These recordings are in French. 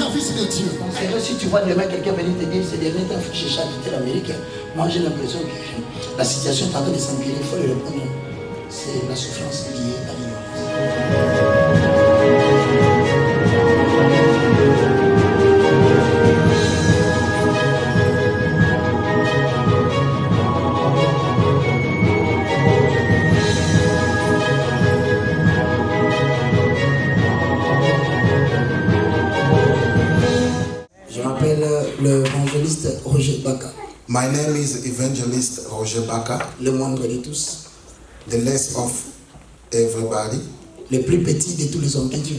service de Dieu. C'est vrai, si tu vois demain quelqu'un venir te dire c'est dernier temps, j'ai quitté l'Amérique, moi j'ai l'impression que la situation est en train de s'empirer, il faut le répondre. C'est la souffrance liée à l'ignorance. L'évangéliste Roger Baka. My name is Evangelist Roger Baka. Le moindre de tous. The less of everybody. Le plus petit de tous les hommes de Dieu.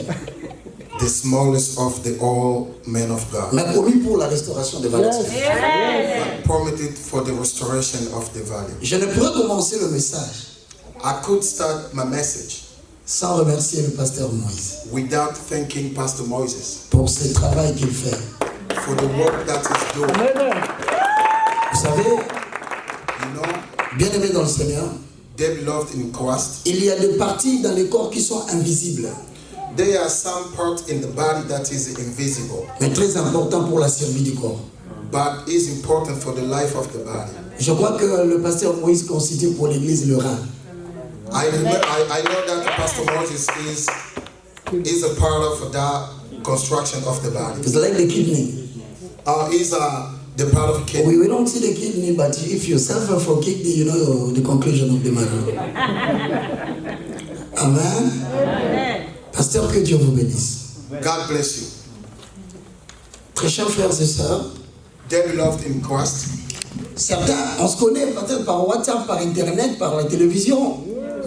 The smallest of the all men of God. Mais promis pour la restauration des valeurs. But promised for the restoration of the value. Je ne pourrais commencer le message. I could start my message sans remercier le pasteur Moïse. Without thanking Pastor Moses. Pour ce travail qu'il fait. For the work that he's doing. Vous savez, you know, bien aimé dans le Seigneur, dear beloved in Christ, il y a des parties dans le corps qui sont invisibles. There are some parts in the body that is invisible. Mais très important pour la survie du corps. But is important for the life of the body. Je crois que le pasteur Moïse constitue pour l'église le rein. I know that Pastor Moses is a part of that construction of the body. It's like the kidney. Is the part of kidney. We don't see the kidney, but if you suffer for kidney, you know the conclusion of the matter. Amen. Amen. Pasteur, que Dieu vous bénisse. God bless you. Très chers frères et sœurs, dear beloved in Christ, certains, on se connaît peut-être par WhatsApp, par Internet, par la télévision.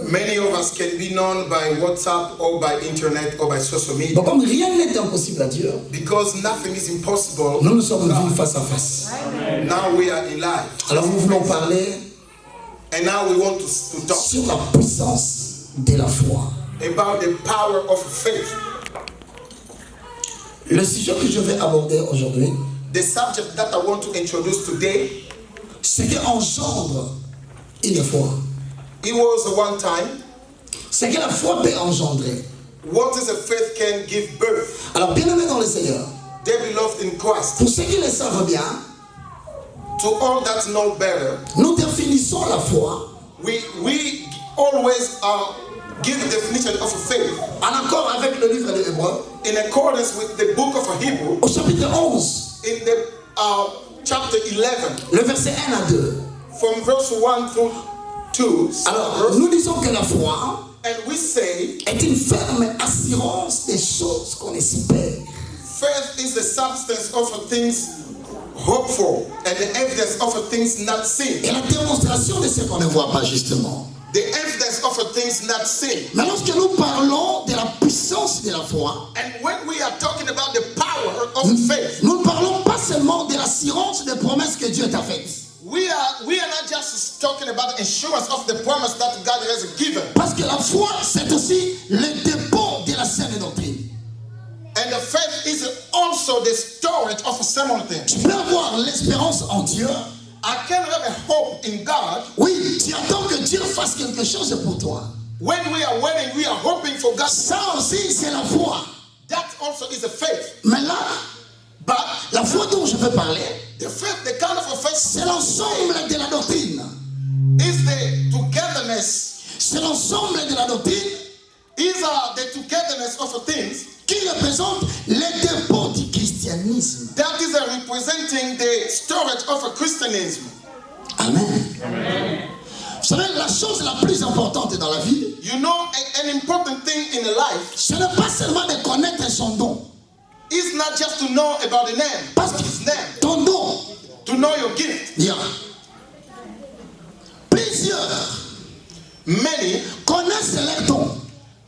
Many of us can be known by WhatsApp or by internet or by social media. Donc comme rien n'est impossible à Dieu, because nothing is impossible, nous sommes vus face à face. Now we are in life. Alors nous voulons parler and now we want to talk sur la puissance de la foi. About the power of faith. Le sujet que je vais aborder aujourd'hui, the subject that I want to introduce today, ce qui engendre une foi. It was one time. Ce que la foi peut engendrer. What is a faith can give birth? Alors bien aimé dans le Seigneur. Dear beloved in Christ. Pour ceux qui le savent bien. To all that know better. Nous définissons la foi. We always give the definition of faith. En accord avec le livre de Hébreux. In accordance with the book of Hebrew. Au chapitre 11. In the chapter 11. Le verset 1 à 2. From verse 1 through 2. Alors, nous disons que la foi and we say, est une ferme assurance des choses qu'on espère. Faith is the substance of things hoped for and the evidence of things not seen. Et la démonstration de ce qu'on ne voit pas justement. The evidence of things not seen. Mais lorsque nous parlons de la puissance de la foi, and when we are talking about the power of faith, nous ne parlons pas seulement de l'assurance des promesses que Dieu t'a faites. We are not just talking about the assurance of the promise that God has given. Parce que la foi, c'est aussi le dépôt de la saine doctrine. And the faith is also the storage of a similar thing. Tu peux avoir l'espérance en Dieu. I can have a hope in God. Oui, tu attends que Dieu fasse quelque chose pour toi. When we are waiting, we are hoping for God. Ça aussi, c'est la foi. That also is a faith. Mais là, but la foi dont je veux parler, the faith, the kind of a faith, c'est l'ensemble de la doctrine. Is the togetherness. C'est l'ensemble de la doctrine. Is the togetherness of things. Qui représente les dépôts du christianisme. That is representing the storage of a Christianism. Amen. Amen. Vous savez, la chose la plus importante dans la vie, you know, an important thing in a life, ce n'est pas seulement de connaître son don. It's not just to know about the name. Parce que his name. Ton don, to know your gift. Yeah. Plusieurs, many connaissent leur don.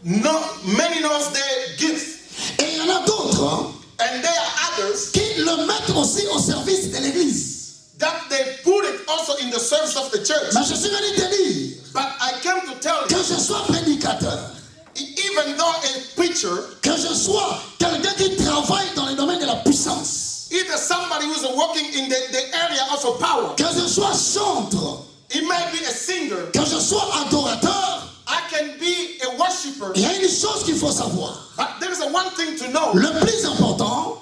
No, many knows their gifts. Et il y en a d'autres, and there are others, qui le mettent aussi au service de l'église. That they put it also in the service of the church. Mais je suis venu te dire, but I came to tell you, que je sois prédicateur, even though a preacher, que je sois quelqu'un qui travaille dans le domaine de la puissance, either somebody who is working in the area of a power, que je sois chantre, it might be a singer, que je sois adorateur, I can be a worshiper. Il y a une chose qu'il faut savoir. But there is one thing to know. Le plus important,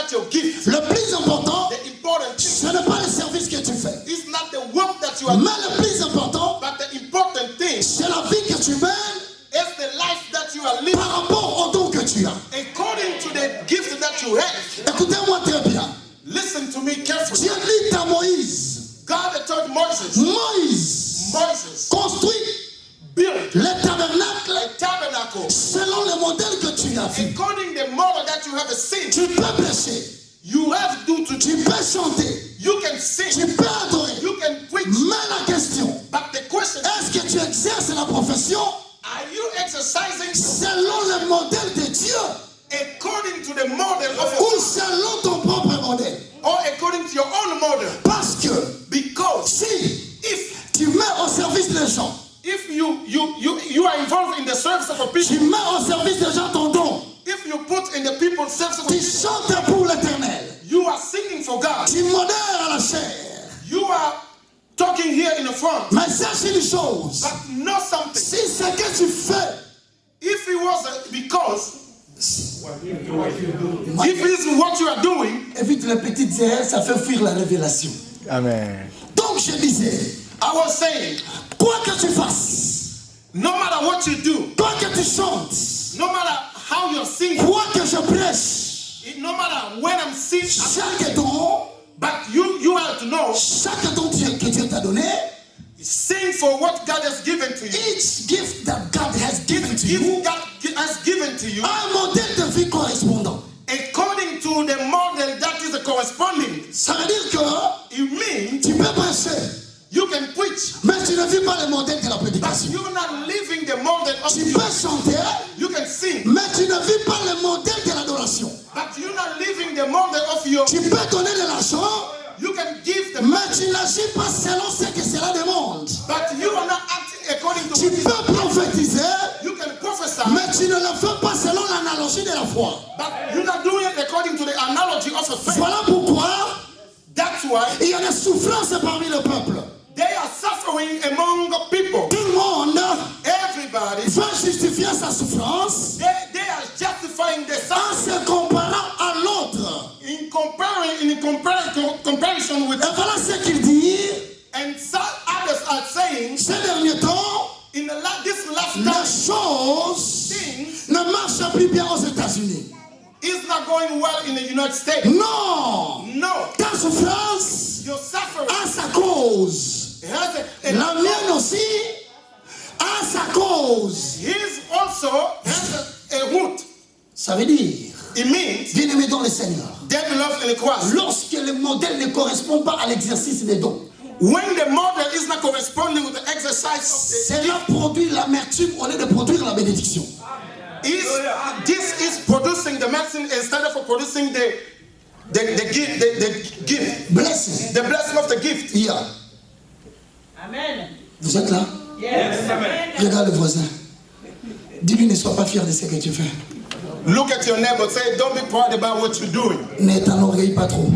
not your gift. Le plus important, The important thing ce n'est pas le service que tu fais. is not the work that you are Mais doing, le plus important, but the important thing c'est la vie que tu mènes is the life that you are living par rapport au don que tu as. according to the gift that you have. Écoutez-moi très bien. Listen to me carefully. Dieu dit à Moïse, God had told Moses, Moïse, construis build le tabernacle a tabernacle selon le modèle que tu as vu. according the model that you have seen. Tu peux prêcher, You have to tu peux chanter, you can sing, tu peux adorer. you can preach. Mais la question, But the question, est-ce que tu exerces la profession are you exercising selon le modèle de Dieu according to the model of ou selon ton propre modèle? or according to your own model? Parce que Because si if tu mets au service des gens, you are involved in the service of a tu people, mets au service des gens ton don, if you put in the people's service of a tu people, chantes pour l'éternel, you are singing for God. tu modères à la chair. You are talking here in the front, Mais sache une chose, but know something. si ce que tu fais, If it was because if it's what you are doing, évite les petites erreurs, ça fait fuir la révélation. Amen. Donc je disais, I was saying, quoi que tu fasses, no matter what you do, quoi que tu chantes, no matter how you're singing, quoi que je prêche, no matter when I'm singing, chaque don, but you have to know, chaque don que Dieu t'a donné, sing for what God has given to you. each gift that God has given to you, If God has given to you, un modèle de vie correspondant. according to the model that is corresponding, Ça veut dire que it means tu peux prêcher, you can preach, mais tu ne vis pas le modèle de la but prédication. you're not living the model of Tu you. peux chanter, You can sing, mais tu ne vis pas le modèle de l'adoration. but you're not living the model of your. Tu peux donner de l'argent, You can give the, mais tu n'agis pas selon ce que cela demande. but you are not acting according to Tu what peux prophétiser, you can prophesy, mais tu ne le fais pas selon l'analogie de la foi. but you're not doing it according to the analogy of a faith. Voilà pourquoi That's why il y a des souffrances parmi le peuple. they are suffering among the people. Tout le monde Everybody, veut justifier sa souffrance they are justifying the en suffering se comparant à l'autre. comparison with, Et voilà ce qu'il dit. and some others are saying Ces derniers temps, in this last les time choses things ne marchent plus bien aux États-Unis. is not going well in the United States. Non, No, ta souffrance your suffering a sa cause. has La mienne aussi a sa cause. his also has a root. Ça veut dire, It means bien-aimé dans le Seigneur, they belong in the cross. lorsque le modèle ne correspond pas à l'exercice des dons, When the model is not corresponding with the exercise of cela produit l'amertume au lieu de produire la bénédiction. this is producing the medicine instead of producing the gift, Blessing. the blessing of the gift. Il y a. Amen. Vous êtes là? Yes. Regarde le voisin. Dis-lui, ne sois pas fier de ce que tu fais. Look at your neighbor. Say, don't be proud about what you're doing. Ne t'enorgueille pas trop.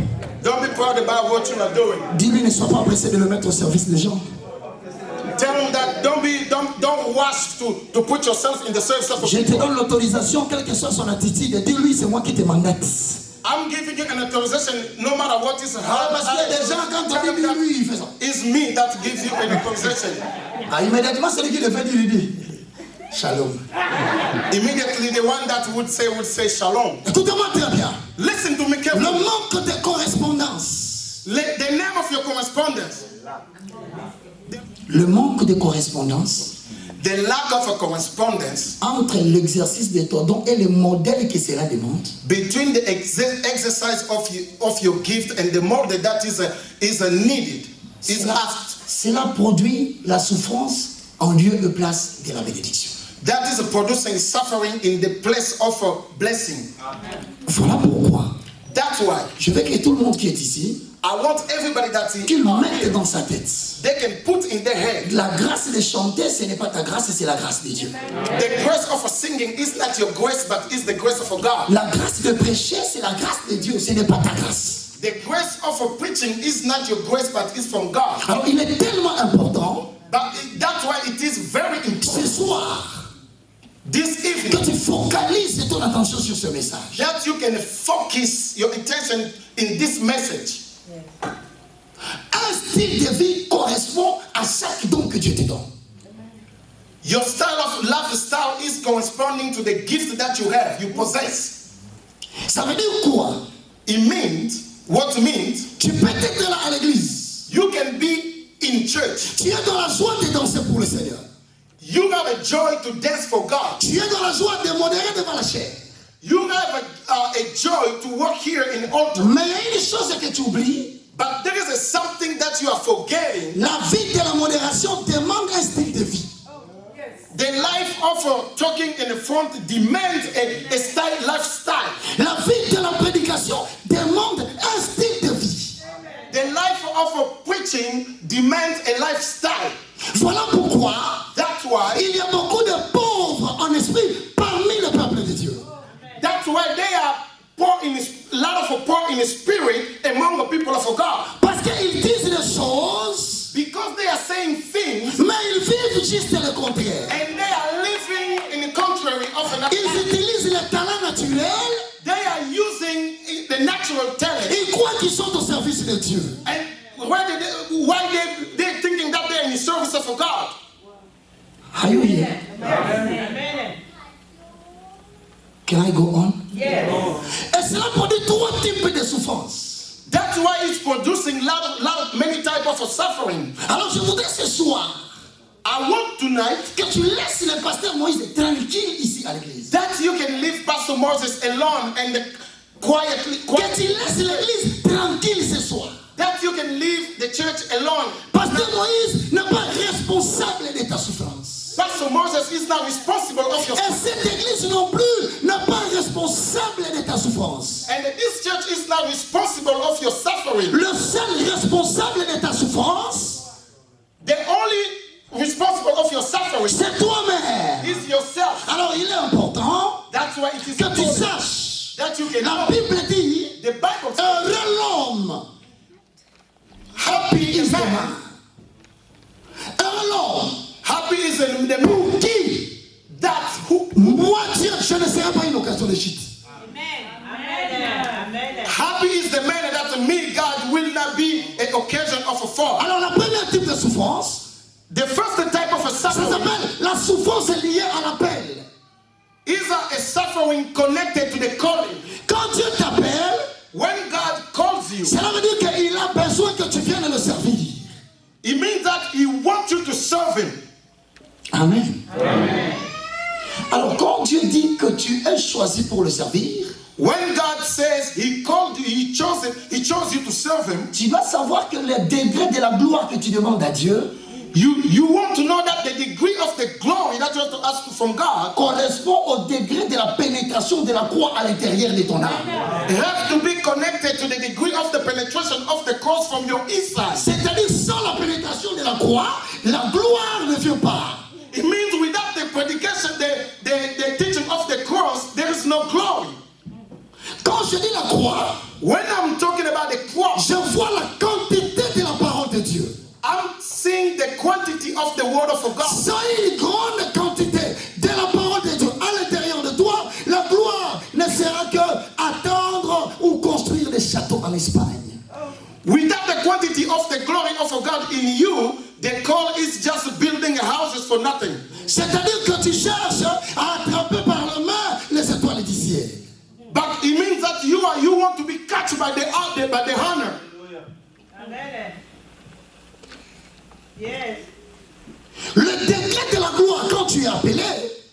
Don't be proud about what you are doing. Dis-lui, ne sois pas pressé de le mettre au service des gens. Tell them that don't rush to put yourself in the service of Je te people. donne l'autorisation, quelle que soit son attitude. Dis-lui, c'est moi qui te mandate. I'm giving you an authorization no matter what is Parce qu'il y a des gens, quand on dit lui, il fait ça. It's me that gives you an authorization. Ah, immédiatement, celui qui le fait, il lui dit Shalom. Immediately the one that would say shalom. Écoutez-moi très bien. Listen to me Le carefully. manque de correspondance. The name of your correspondence. Le manque de correspondance The lack of a correspondence entre l'exercice de ton don et le modèle que cela demande. between the exercise of your gift and the model that is needed is asked. Cela produit la souffrance en lieu de place de la bénédiction. That is producing suffering in the place of a blessing. Voilà pourquoi That's why je veux que tout le monde qui est ici, I want everybody that is qu'il mette dans sa tête. they can put in their head La grâce de chanter, ce n'est pas ta grâce, c'est la grâce de Dieu. the grace of singing is not your grace, but is the grace of God. La grâce de prêcher, c'est la grâce de Dieu, ce n'est pas ta grâce. The grace of preaching is not your grace, but is from God. Alors il est tellement important, But that's why it is very ce important. soir, this evening, que tu focalises ton attention sur ce message. that you can focus your attention in this message. Un style de vie correspond à chaque don que Dieu te donne. Your style of lifestyle is corresponding to the gift that you have, you possess. Ça veut dire quoi? It means, what it means, Tu peux être là à l'église. you can be in church. Tu es dans la joie de danser pour le Seigneur. You have a joy to dance for God. Tu es dans la joie de modérer devant la chair. You have a joy to work here in altar. Mais il y a une chose que tu oublies. But there is something that you are forgetting. La vie de la modération demande un style de vie. The life of talking in the front demands a style, lifestyle. La vie de la prédication demande un style de vie. The life of preaching demands a lifestyle. Voilà pourquoi That's why. il y a beaucoup de pauvres en esprit parmi le peuple de Dieu. That's why they are poor in a lot of poor in the spirit among the people of God. Parce qu'ils disent des choses, Because they are saying things mais ils vivent juste le contraire. and they are living in the contrary of an Ils utilisent les talents naturels. They are using the natural talent. Ils croient qu'ils sont au service de Dieu. And they're thinking that they're in the service of God. Are you here? Amen. Can I go on? Yes. Et cela produit trois types de souffrances. That's why it's producing many types of suffering. Alors je voudrais ce soir I want tonight que tu laisses le pasteur Moïse tranquille ici à l'église. that you can leave Pastor Moses alone and quietly, Que tu laisses l'église tranquille ce soir. that you can leave the church alone. Pasteur Moïse n'est pas responsable de ta souffrance. Pastor Moses is not responsible of your Et cette église non plus n'est pas responsable de ta souffrance. and this church is not responsible of your suffering. Le seul responsable de ta souffrance, The only responsible of your suffering c'est toi-même. is yourself. Alors il est important That's why it is que tu important saches. that you can La know. Bible dit, The Bible says, heureux l'homme. happy is the man. man. Heureux l'homme. Happy is the man Qui? that who. Moi, Dieu, je ne serai pas une occasion de chute. Amen. Happy is the man that me, God, will not be an occasion of a fall. Alors la première type de souffrance, The first type of a ça suffering s'appelle la souffrance liée à l'appel. is a suffering connected to the calling. Quand Dieu t'appelle, When God calls you, cela veut dire qu'il a besoin que tu viennes le servir. it means that He wants you to serve Him. Amen. Alors quand Dieu dit que tu es choisi pour le servir, When God says He called you, He chose you to serve Him. tu dois savoir que le degré de la gloire que tu demandes à Dieu You want to know that the degree of the glory that you have to ask from God correspond au degré de la pénétration de la croix à l'intérieur de ton âme. have to be connected to the degree of the penetration of the cross from your inside. C'est-à-dire sans la pénétration de la croix, la gloire ne vient pas. It means without the predication, the teaching of the cross, there is no glory. Quand je dis la croix, When I'm talking about the cross, je vois la quantité de la parole de Dieu. I'm seeing the quantity of the word of God. Sans une grande quantité de la parole de Dieu à l'intérieur de toi, la gloire ne sera que attendre ou construire des châteaux en Espagne. Without the quantity of the glory of God in you, the call is just building houses for nothing. C'est-à-dire que tu cherches à attraper par la main les étoiles du ciel. But it means that you want to be catched by the honor. Amen. Yes. Le degré de la gloire quand tu es appelé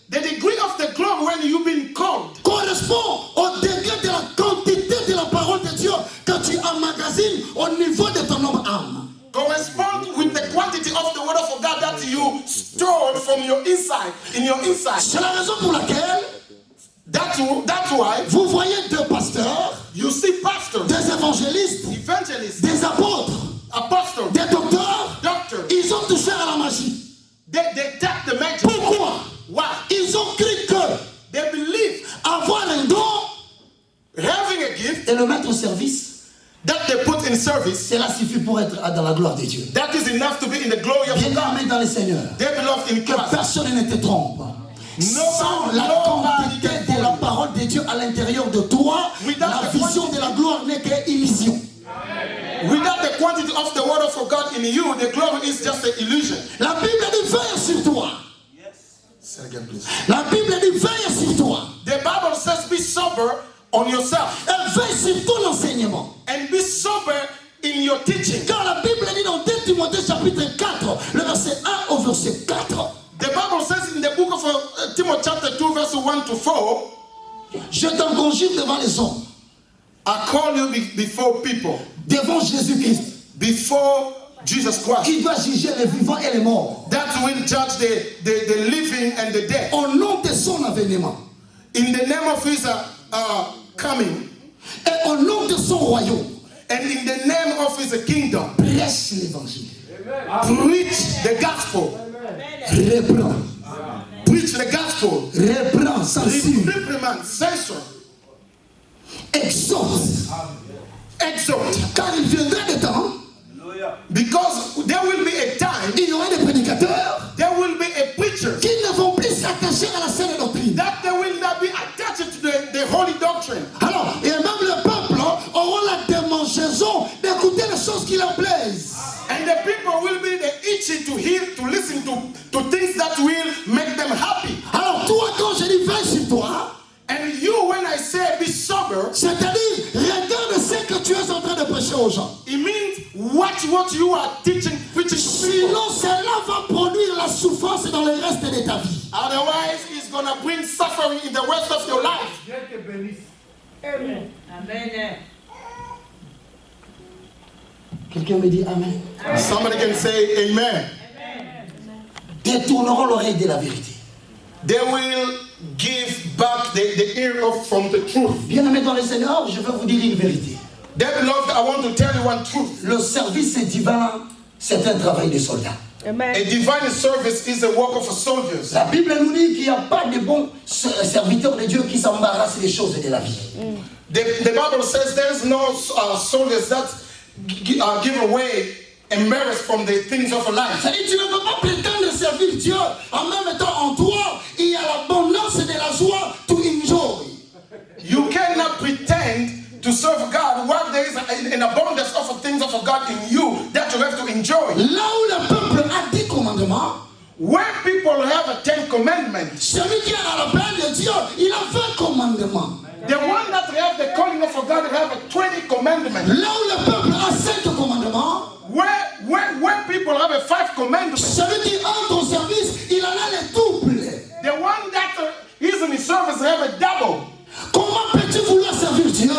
The degree of the glory when you've been called correspond au degré de la quantité de la parole de Dieu que tu emmagasines au niveau de ton homme âme. corresponds with the quantity of the word of God that you stored from your inside, in your inside. C'est la raison pour laquelle That's why vous voyez deux pasteurs, you see pastors, des évangélistes, evangelists, des apôtres, apostles, des docteurs, doctors. ils ont touché à la magie. They tap the magic. Pourquoi? Why? Ils ont cru que They believe avoir un don having a gift et le mettre au service, that they put in service, cela suffit pour être dans la gloire de Dieu. that is enough to be in the glory of God. Bien-aimé dans le Seigneur, They belong in que Christ. personne ne te trompe. Sans la quantité de la parole de Dieu à l'intérieur de toi, la vision de la gloire n'est qu'illusion. Without the quantity of the word of God in you, the glory is just an illusion. La Bible dit veille sur toi. Say again, please. La Bible dit veille sur toi. The Bible says be sober on yourself. Et veille sur ton enseignement. And be sober in your teaching. Car la Bible dit dans 2 Timothée chapitre 4, le verset 1 au verset 4. The Bible says in the book of Timothy chapter 2 verse 1 to 4. Je t'en conjure devant les hommes. I call you before people. Devant Jésus-Christ. Before Jesus Christ. Qui doit juger les vivants et les morts. That will judge the living and the dead. Au nom de son avènement. In the name of his coming. Et au nom de son royaume. And in the name of his kingdom. Prêche l'évangile. Preach the gospel. Reprends. Preach the gospel. Reprends, censure. Reprimand, censure. Exhorte. Exhort. Car il viendra des temps. Because there will be a time. Il y aura des prédicateurs. There will be a preacher. Qui ne vont plus s'attacher à la saine doctrine. That they will not be attached to the holy doctrine. Alors, et même le peuple aura la démangeaison d'écouter les choses qui leur plaisent. And the people will be itchy to hear, to listen to things that will make them happy. Alors toi, quand je dis veille sur toi, and you, when I say be sober, c'est-à-dire regarde ce que tu es en train de prêcher aux gens. It means watch what you are teaching, preaching to people. Sinon, cela va produire la souffrance dans le reste de ta vie. Otherwise, it's gonna bring suffering in the rest of your life. Amen. Amen. Quelqu'un me dit Amen. Somebody can say Amen. Détourneront l'oreille de la vérité. They will give back the ear from the truth. Bien-aimés dans le Seigneur, je veux vous dire une vérité. Dear beloved, I want to tell you one truth. Le service divin, c'est un travail de soldat. Amen. A divine service is a work of soldiers. La Bible nous dit qu'il n'y a pas de bons serviteurs de Dieu qui s'embarrassent des choses de la vie. The Bible says there's no soldiers that give away embarrassed from the things of life. C'est-à-dire tu ne peux pas prétendre servir Dieu en même temps en toi il y a l'abondance de la joie to enjoy. You cannot pretend to serve God while there is an abundance of things of God in you that you have to enjoy. Là où le peuple a 10 commandements, where people have 10 commandments, celui qui a l'appel de Dieu, il a 20 commandements. The one that have the calling of God have 20 commandments. Là où le peuple a 5 commandements, where people have 5 commandments, celui qui entre au service, il en a les doubles. The one that is in his service have a double. Comment peux-tu vouloir servir Dieu?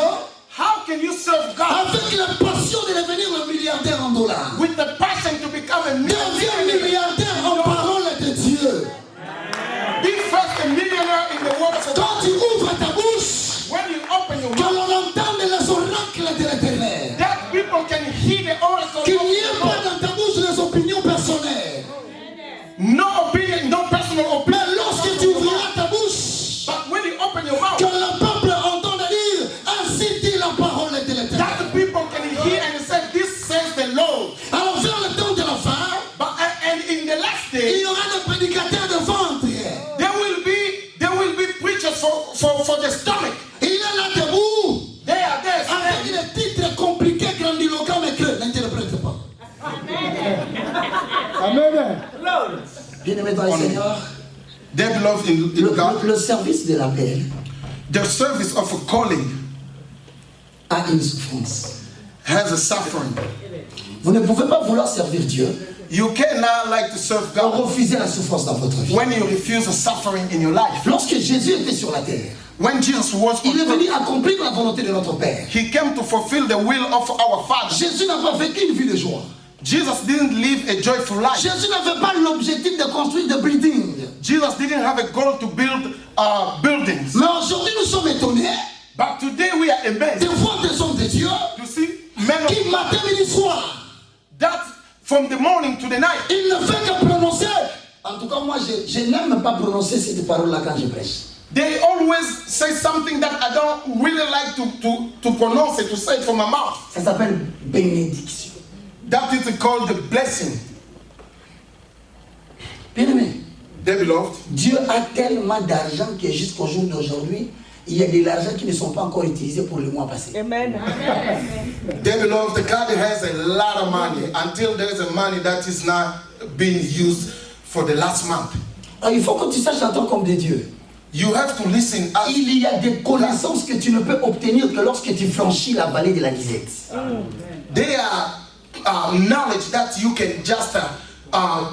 How can you serve God? Avec la passion de devenir un milliardaire en dollars. With the passion to become a Deviens milliardaire en parole de Dieu. Be first a millionaire in the world of God. Quand tu ouvres ta bouche, when you open your que mouth, l'on entende les oracles de l'Éternel. that people can hear the oracle. Qu'il n'y ait pas dans ta bouche les opinions personnelles. No opinion, no personal opinion. Mais lorsque tu ouvriras ta bouche, But when you open your mouth, que le peuple entende dire, ainsi dit la parole de l'Éternel. that the people can hear and say, this says the Lord. Alors vers le temps de la fin, And in the last il day, y aura des prédicateurs de ventre. there will be preachers for the stomach. Il est là debout, They are there. avec des titres compliqués, grandiloquents, mais que n'interprète pas. Amen. Bien-aimé dans le Seigneur, They belong in God. le service de l'appel The service of a calling a une souffrance. has a suffering. Vous ne pouvez pas vouloir servir Dieu You cannot like to serve et God refuser la souffrance dans votre vie. when you refuse a suffering in your life. Lorsque Jésus était sur la terre, When Jesus was il est on venu earth, accomplir la volonté de notre Père. he came to fulfill the will of our Father. Jésus n'a pas vécu une vie de joie. Jesus didn't live a joyful life. Jésus n'avait pas l'objectif de construire des buildings. Jesus didn't have a goal to build buildings. Mais aujourd'hui, nous sommes étonnés But today we are de amazed voir des hommes de Dieu to see men qui, of matin, midi, soir, that from the morning to the night, il ne fait que prononcer. En tout cas, moi, je n'aime pas prononcer cette parole-là quand je prêche. they always say something that I don't really like to pronounce it, to say it from my mouth. Ça s'appelle bénédiction. That is called the blessing. Bien-aimé, Dear beloved, Dieu a tellement d'argent que jusqu'au jour d'aujourd'hui, il y a de l'argent qui ne sont pas encore utilisés pour le mois passé. Amen. dear beloved, God has a lot of money until there is a money that is not being used for the last month. Alors, il faut que tu saches en tant qu'homme de Dieu. You have to listen. Il y a des connaissances que tu ne peux obtenir que lorsque tu franchis la vallée de la disette. There are knowledge that you can just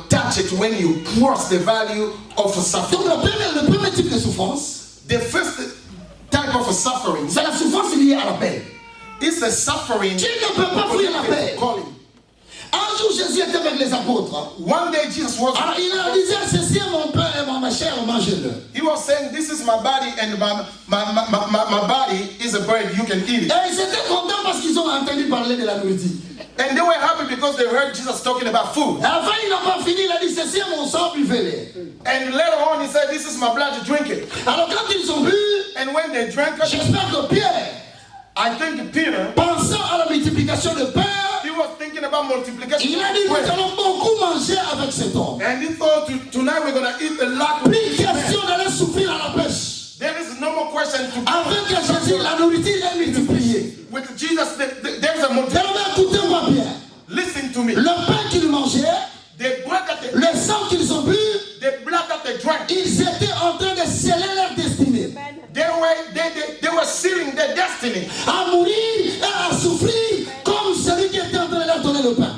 touch it when you cross the value of a suffering. Donc le premier type de souffrance, The first type of a suffering c'est la souffrance liée à l'appel. is the suffering Tu ne peux pas fuir l'appel. calling. Un jour Jésus était avec les apôtres. One day Jesus was. Alors il leur disait, ceci est mon pain et ma chair, mangez-le. He was saying, "This is my body, and my body is a bread. You can eat it." Et ils étaient contents parce qu'ils ont entendu parler de la nourriture. And they were happy because they heard Jesus talking about food. Et enfin, il n'a pas fini, il a dit, ceci est mon sang, buvez-le. And later on, he said, "This is my blood. Drink it." Alors quand ils ont bu, And when they drank it, j'espère que Pierre, I think Peter, pensant à la multiplication de pain, he was thinking about multiplication. il a dit, nous allons beaucoup manger avec cet homme. And he thought, tonight we're going to eat a lot. Plus question d'aller souffrir à la pêche. There is no more question to Avec Jésus, la nourriture est multipliée. with Jesus. There's a Mais multiplication. écoutez-moi bien. Listen to me. Le pain qu'ils mangeaient, The bread that they, le sang qu'ils ont bu, the blood that they drank, ils étaient en train de sceller leur destinée. they were sealing their destiny À mourir et à souffrir comme celui qui était en train de leur donner le pain.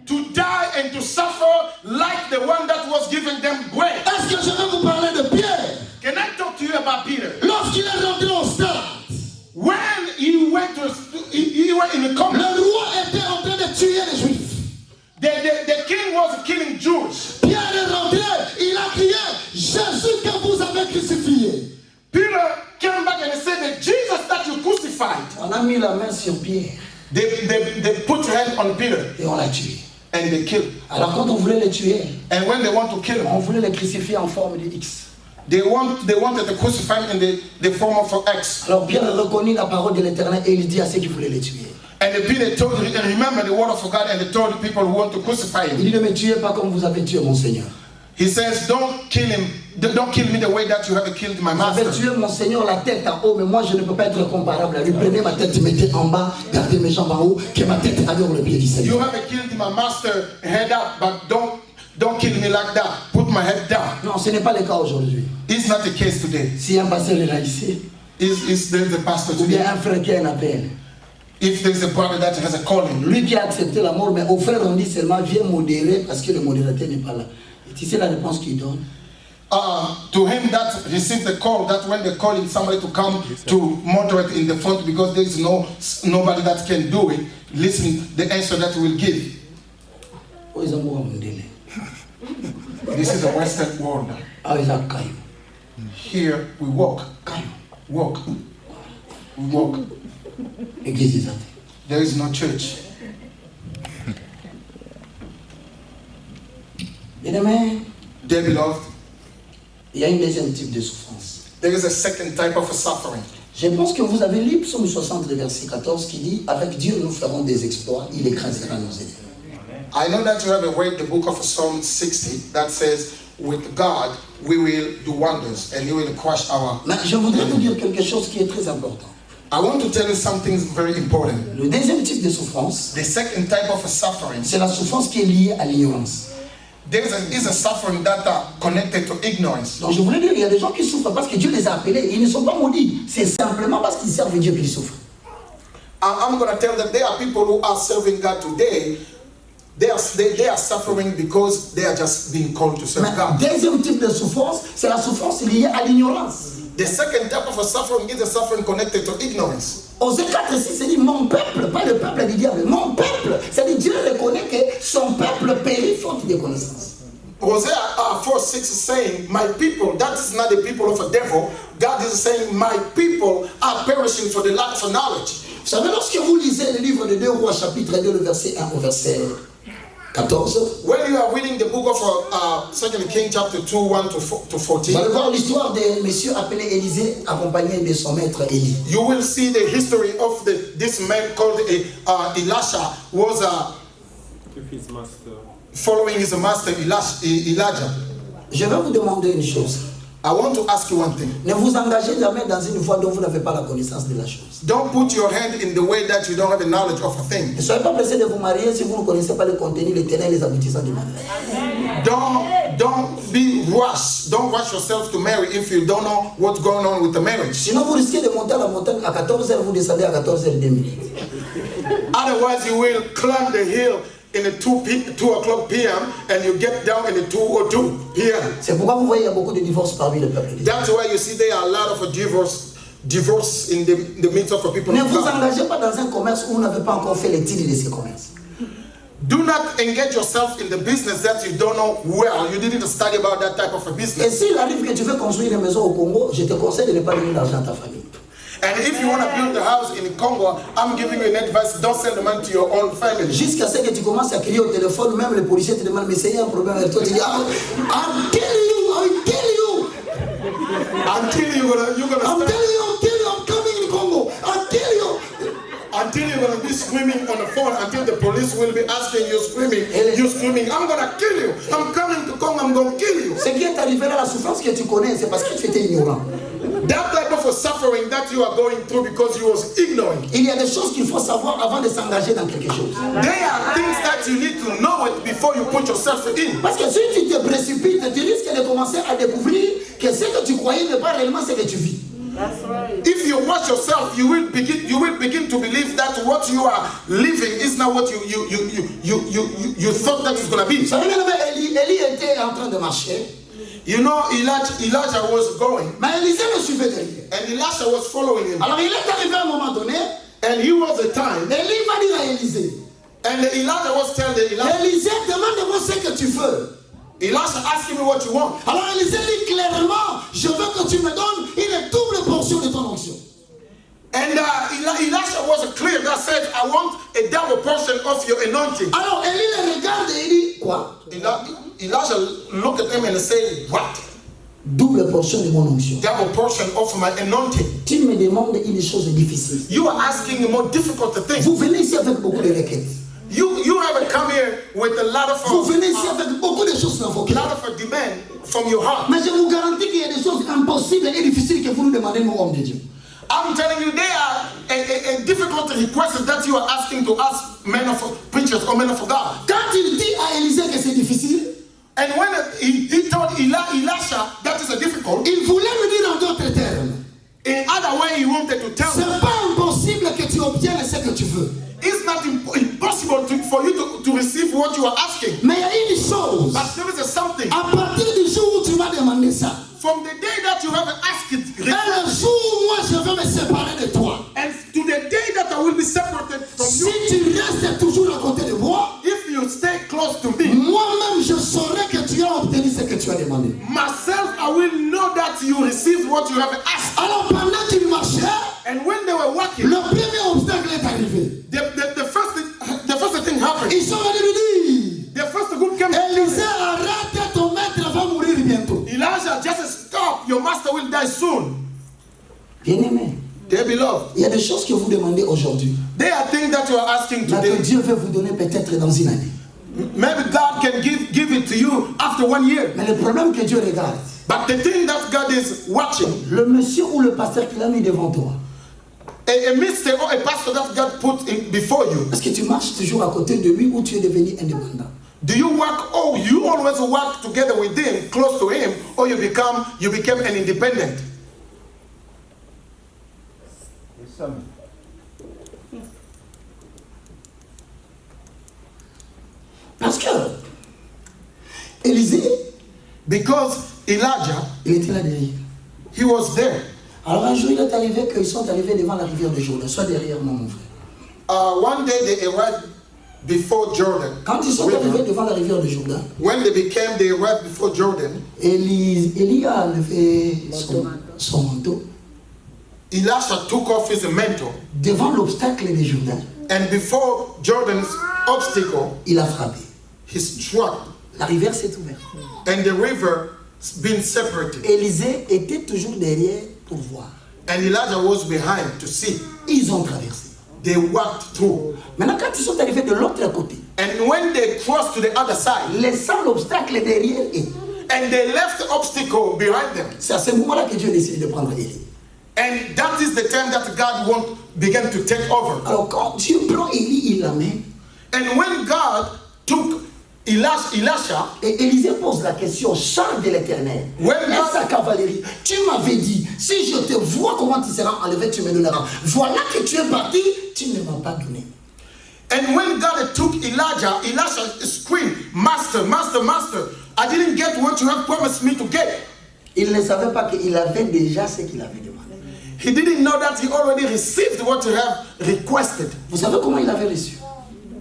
to die and to suffer like the one that was giving them bread. Est-ce que je vais vous parler de Pierre? Can I talk to you about Peter? Lorsqu'il est rentré au stade, When he went to, he went in the le company. roi était en train de tuer les Juifs. The king was killing Jews. Pierre est rentré, il a crié, Jésus que vous avez crucifié. Peter came back and said that Jesus that you crucified. On a mis la main sur Pierre They put hand on Peter et on l'a tué. and they killed. Alors quand on voulait le tuer, And when they want to kill on him, voulait le crucifier en forme de X. they wanted to crucify him in the form of an X. Alors Pierre reconnut la parole de l'Éternel et il dit à ceux qui voulaient le tuer. And Peter told him, and remember the word of God, and they told the people who want to crucify Il him. dit, ne me tuez pas comme vous avez tué mon Seigneur. He says, don't kill him. Don't kill me the way that you have killed my Vous avez master. tué mon Seigneur la tête en haut, mais moi je ne peux pas être comparable à lui. Prenez ma tête, mettez en bas, gardez mes jambes en haut, que ma tête adore le pied du You Seigneur. have killed my master head up, but don't kill me like that. Put my head down. Non, ce n'est pas le cas aujourd'hui. It's not the case today. Si un pasteur est là ici, Is there the pastor ou bien today? un frère qui a un appel, If there's a brother that has a calling, lui qui a accepté la mort, mais au frère on dit seulement viens modérer parce que le modérateur n'est pas là. Et tu sais la réponse qu'il donne? to him that received the call, that when they're calling somebody to come to moderate in the front because there is nobody that can do it, listen, the answer that we'll give. Oh, ils ont beau modérer. This is the Western world. Ah, ils ont caillou. Here we walk, Caillou. walk, we walk. Église des athées. There is no church. Bien aimé, Dear beloved, il y a un deuxième type de souffrance. there is a second type of a suffering. Je pense que vous avez lu Psaume 60, le verset 14, qui dit « Avec Dieu, nous ferons des exploits, il écrasera nos ennemis. » I know that you have read the book of Psalm 60 that says, with God we will do wonders and he will crush our... Mais je voudrais vous dire quelque chose qui est très important. I want to tell you something very important. Le deuxième type de souffrance, The second type of a suffering, c'est la souffrance qui est liée à l'ignorance. there is a suffering that are connected to ignorance. Donc je voulais dire, il y a des gens qui souffrent parce que Dieu les a appelés. Ils ne sont pas maudits. C'est simplement parce qu'ils servent Dieu qu'ils souffrent. I'm going to tell them there are people who are serving God today. They are suffering because they are just being called to serve Mais God. deuxième type de souffrance, c'est la souffrance liée à l'ignorance. The second type of a suffering is a suffering connected to ignorance. Osée 4:6, c'est dit mon peuple, pas le peuple du diable, mon peuple. C'est-à-dire Dieu reconnaît que son peuple périt faute de connaissance. Hosea 4:6 is saying, my people, that is not the people of a devil. God is saying, my people are perishing for the lack of knowledge. Vous savez, lorsque vous lisez le livre de 2 Rois, chapitre 2, le verset 1 au verset 14, When you are reading the book of 2 Kings chapter 2, 1 to vous 14, allez voir l'histoire de monsieur appelé Élisée, accompagné de son maître Élie. you will see the history of this man called Elisha was With his master. following his master Elijah. Je vais vous demander une chose. I want to ask you one thing. Ne vous engagez jamais dans une voie dont vous n'avez pas la connaissance de la chose. Don't put your hand in the way that you don't have the knowledge of a thing. Ne soyez pas pressé de vous marier si vous ne connaissez pas le contenu, les tenants et les aboutissants du mariage. Don't be rushed. Don't rush yourself to marry if you don't know what's going on with the marriage. Sinon, vous risquez de monter à la montagne à 14h, vous descendez à 14h02. Otherwise, you will climb the hill in the 2 o'clock p.m. and you get down in the 2:02 p.m. C'est pourquoi vous voyez il y a beaucoup de divorces parmi le peuple. That's why you see there are a lot of divorce in the midst of the people. Ne vous engagez pas dans un commerce où vous n'avez pas encore fait l'étude de ce commerce. Do not engage yourself in the business that you don't know well. You didn't study about that type of a Et business. s'il arrive que tu veux construire une maison au Congo, je te conseille de ne pas donner d'argent à ta famille. And if you want to build a house in Congo, I'm giving you an advice, don't send the money to your own family. Jusqu'à ce que tu commences à crier au téléphone, même les policiers te demandent, mais c'est un problème avec toi, tu dis, I'll kill you, I'll kill you. Until you're gonna I'm start, telling you, I'm coming in Congo, I'll kill you. until you're gonna be screaming on the phone, until the police will be asking you screaming, I'm gonna kill you. I'm coming to Congo, I'm gonna kill you. Ce qui est arrivé là, la souffrance que tu connais, c'est parce que tu étais ignorant. That type of a suffering that you are going through because you was ignorant. Il y a des choses qu'il faut savoir avant de s'engager dans quelque chose. There are things that you need to know it before you put yourself in. Parce que si tu te précipites, tu risques de commencer à découvrir que ce que tu croyais n'est pas réellement ce que tu vis. That's right. If you watch yourself, you will begin to believe that what you are living is not what you thought that it's gonna be. Vous savez, Élie était en train de marcher. You know, Elijah was going, Mais Élisée le suivait derrière. and Elisha was following him. Alors il est arrivé à un moment donné, And he was a time, Élie va dire à Élisée, and Elijah was telling Elisha, Élisée, demande-moi ce que tu veux. Elisha, ask me what you want. Alors Élisée dit clairement, je veux que tu me donnes une double portion de ton onction. And Elisha was clear that said, I want a double portion of your anointing. Alors Élie le regarde et il dit, quoi? Elijah looked at him and said, what? Double portion de mon onction. Double portion of my anointing. Tu me demandes une chose difficile. You are asking a more difficult thing. Vous venez ici avec beaucoup de requêtes. You haven't come here with a lot Vous venez ici of avec beaucoup de choses dans vos cœurs. a demand from your heart. Mais je vous garantis qu'il y a des choses impossibles et difficiles que vous nous demandez, nous, hommes de Dieu. I'm telling you, there are a difficult request that you are asking to us, men of preachers or men of God. Quand il dit à Élisée que c'est difficile, And when he told Elisha that is a difficult, il voulait lui dire en d'autres termes, in other way he wanted to tell c'est him, pas impossible que tu obtiennes ce que tu veux. it's not impossible for you to receive what you are asking. Mais il y a une chose, But there is something. à partir du jour où tu m'as demandé ça, From the day that you have asked it, et le jour où moi je vais me séparer de toi, and to the day that I will be separated from si you, tu restes toujours à côté de moi, if you stay close to me, moi-même je saurai que tu as obtenu ce que tu as demandé. myself, I will know that you received what you have asked. Alors pendant qu'il marchait, And when they were walking, le premier obstacle est arrivé. the first thing happened. Ils sont venus lui dire, The first group came. Élisée, arrête, ton maître va mourir bientôt. Elijah, just stop. Your master will die soon. Bien-aimé, Dear beloved, il y a des choses que vous demandez aujourd'hui, there are things that you are asking mais que today. Dieu veut vous donner peut-être dans une année. Maybe God can give it to you after 1 year. Mais le problème que Dieu regarde, But the thing that God is watching, le monsieur ou le pasteur qu'il a mis devant toi, a minister or a pastor that God put in before you, est-ce que tu marches toujours à côté de lui ou tu es devenu indépendant? do you work? Oh, you always work together with him, close to him, or you became an independent. Parce que Élisée, Because Elijah, il était là derrière. he was there. Alors un jour, il est arrivé qu'ils sont arrivés devant la rivière de Jourdain. Sois derrière moi, mon frère. One day they arrived before Jordan. Quand ils sont River. arrivés devant la rivière de Jourdain, When they arrived before Jordan, Élie a enlevé son manteau Elisha took off his mantle, devant l'obstacle de Jourdain. and before Jordan's obstacle, Il a frappé. he struck, La rivière s'est ouverte. and the river been separated. Élisée était toujours derrière pour voir. And Elijah was behind to see. Ils ont traversé. They walked through. Maintenant, quand ils sont arrivés de l'autre côté, And when they crossed to the other side, laissant l'obstacle derrière eux, And they left the obstacle behind them. C'est à ce moment-là que Dieu décide de prendre Élie. And that is the time that God began to take over. Alors quand Dieu prend Élie, il l'amène. And when God took Elisha, Et Élisée pose la question, char de l'Éternel, et sa cavalerie, tu m'avais dit, si je te vois comment tu seras enlevé, tu me donneras. Voilà que tu es parti, tu ne m'as pas donné. and when God took Elijah, Elisha screamed, Master, Master, Master, I didn't get what you have promised me to get. Il ne savait pas qu'il avait déjà ce qu'il avait demandé. He didn't know that he already received what he have requested. Vous savez comment il avait reçu?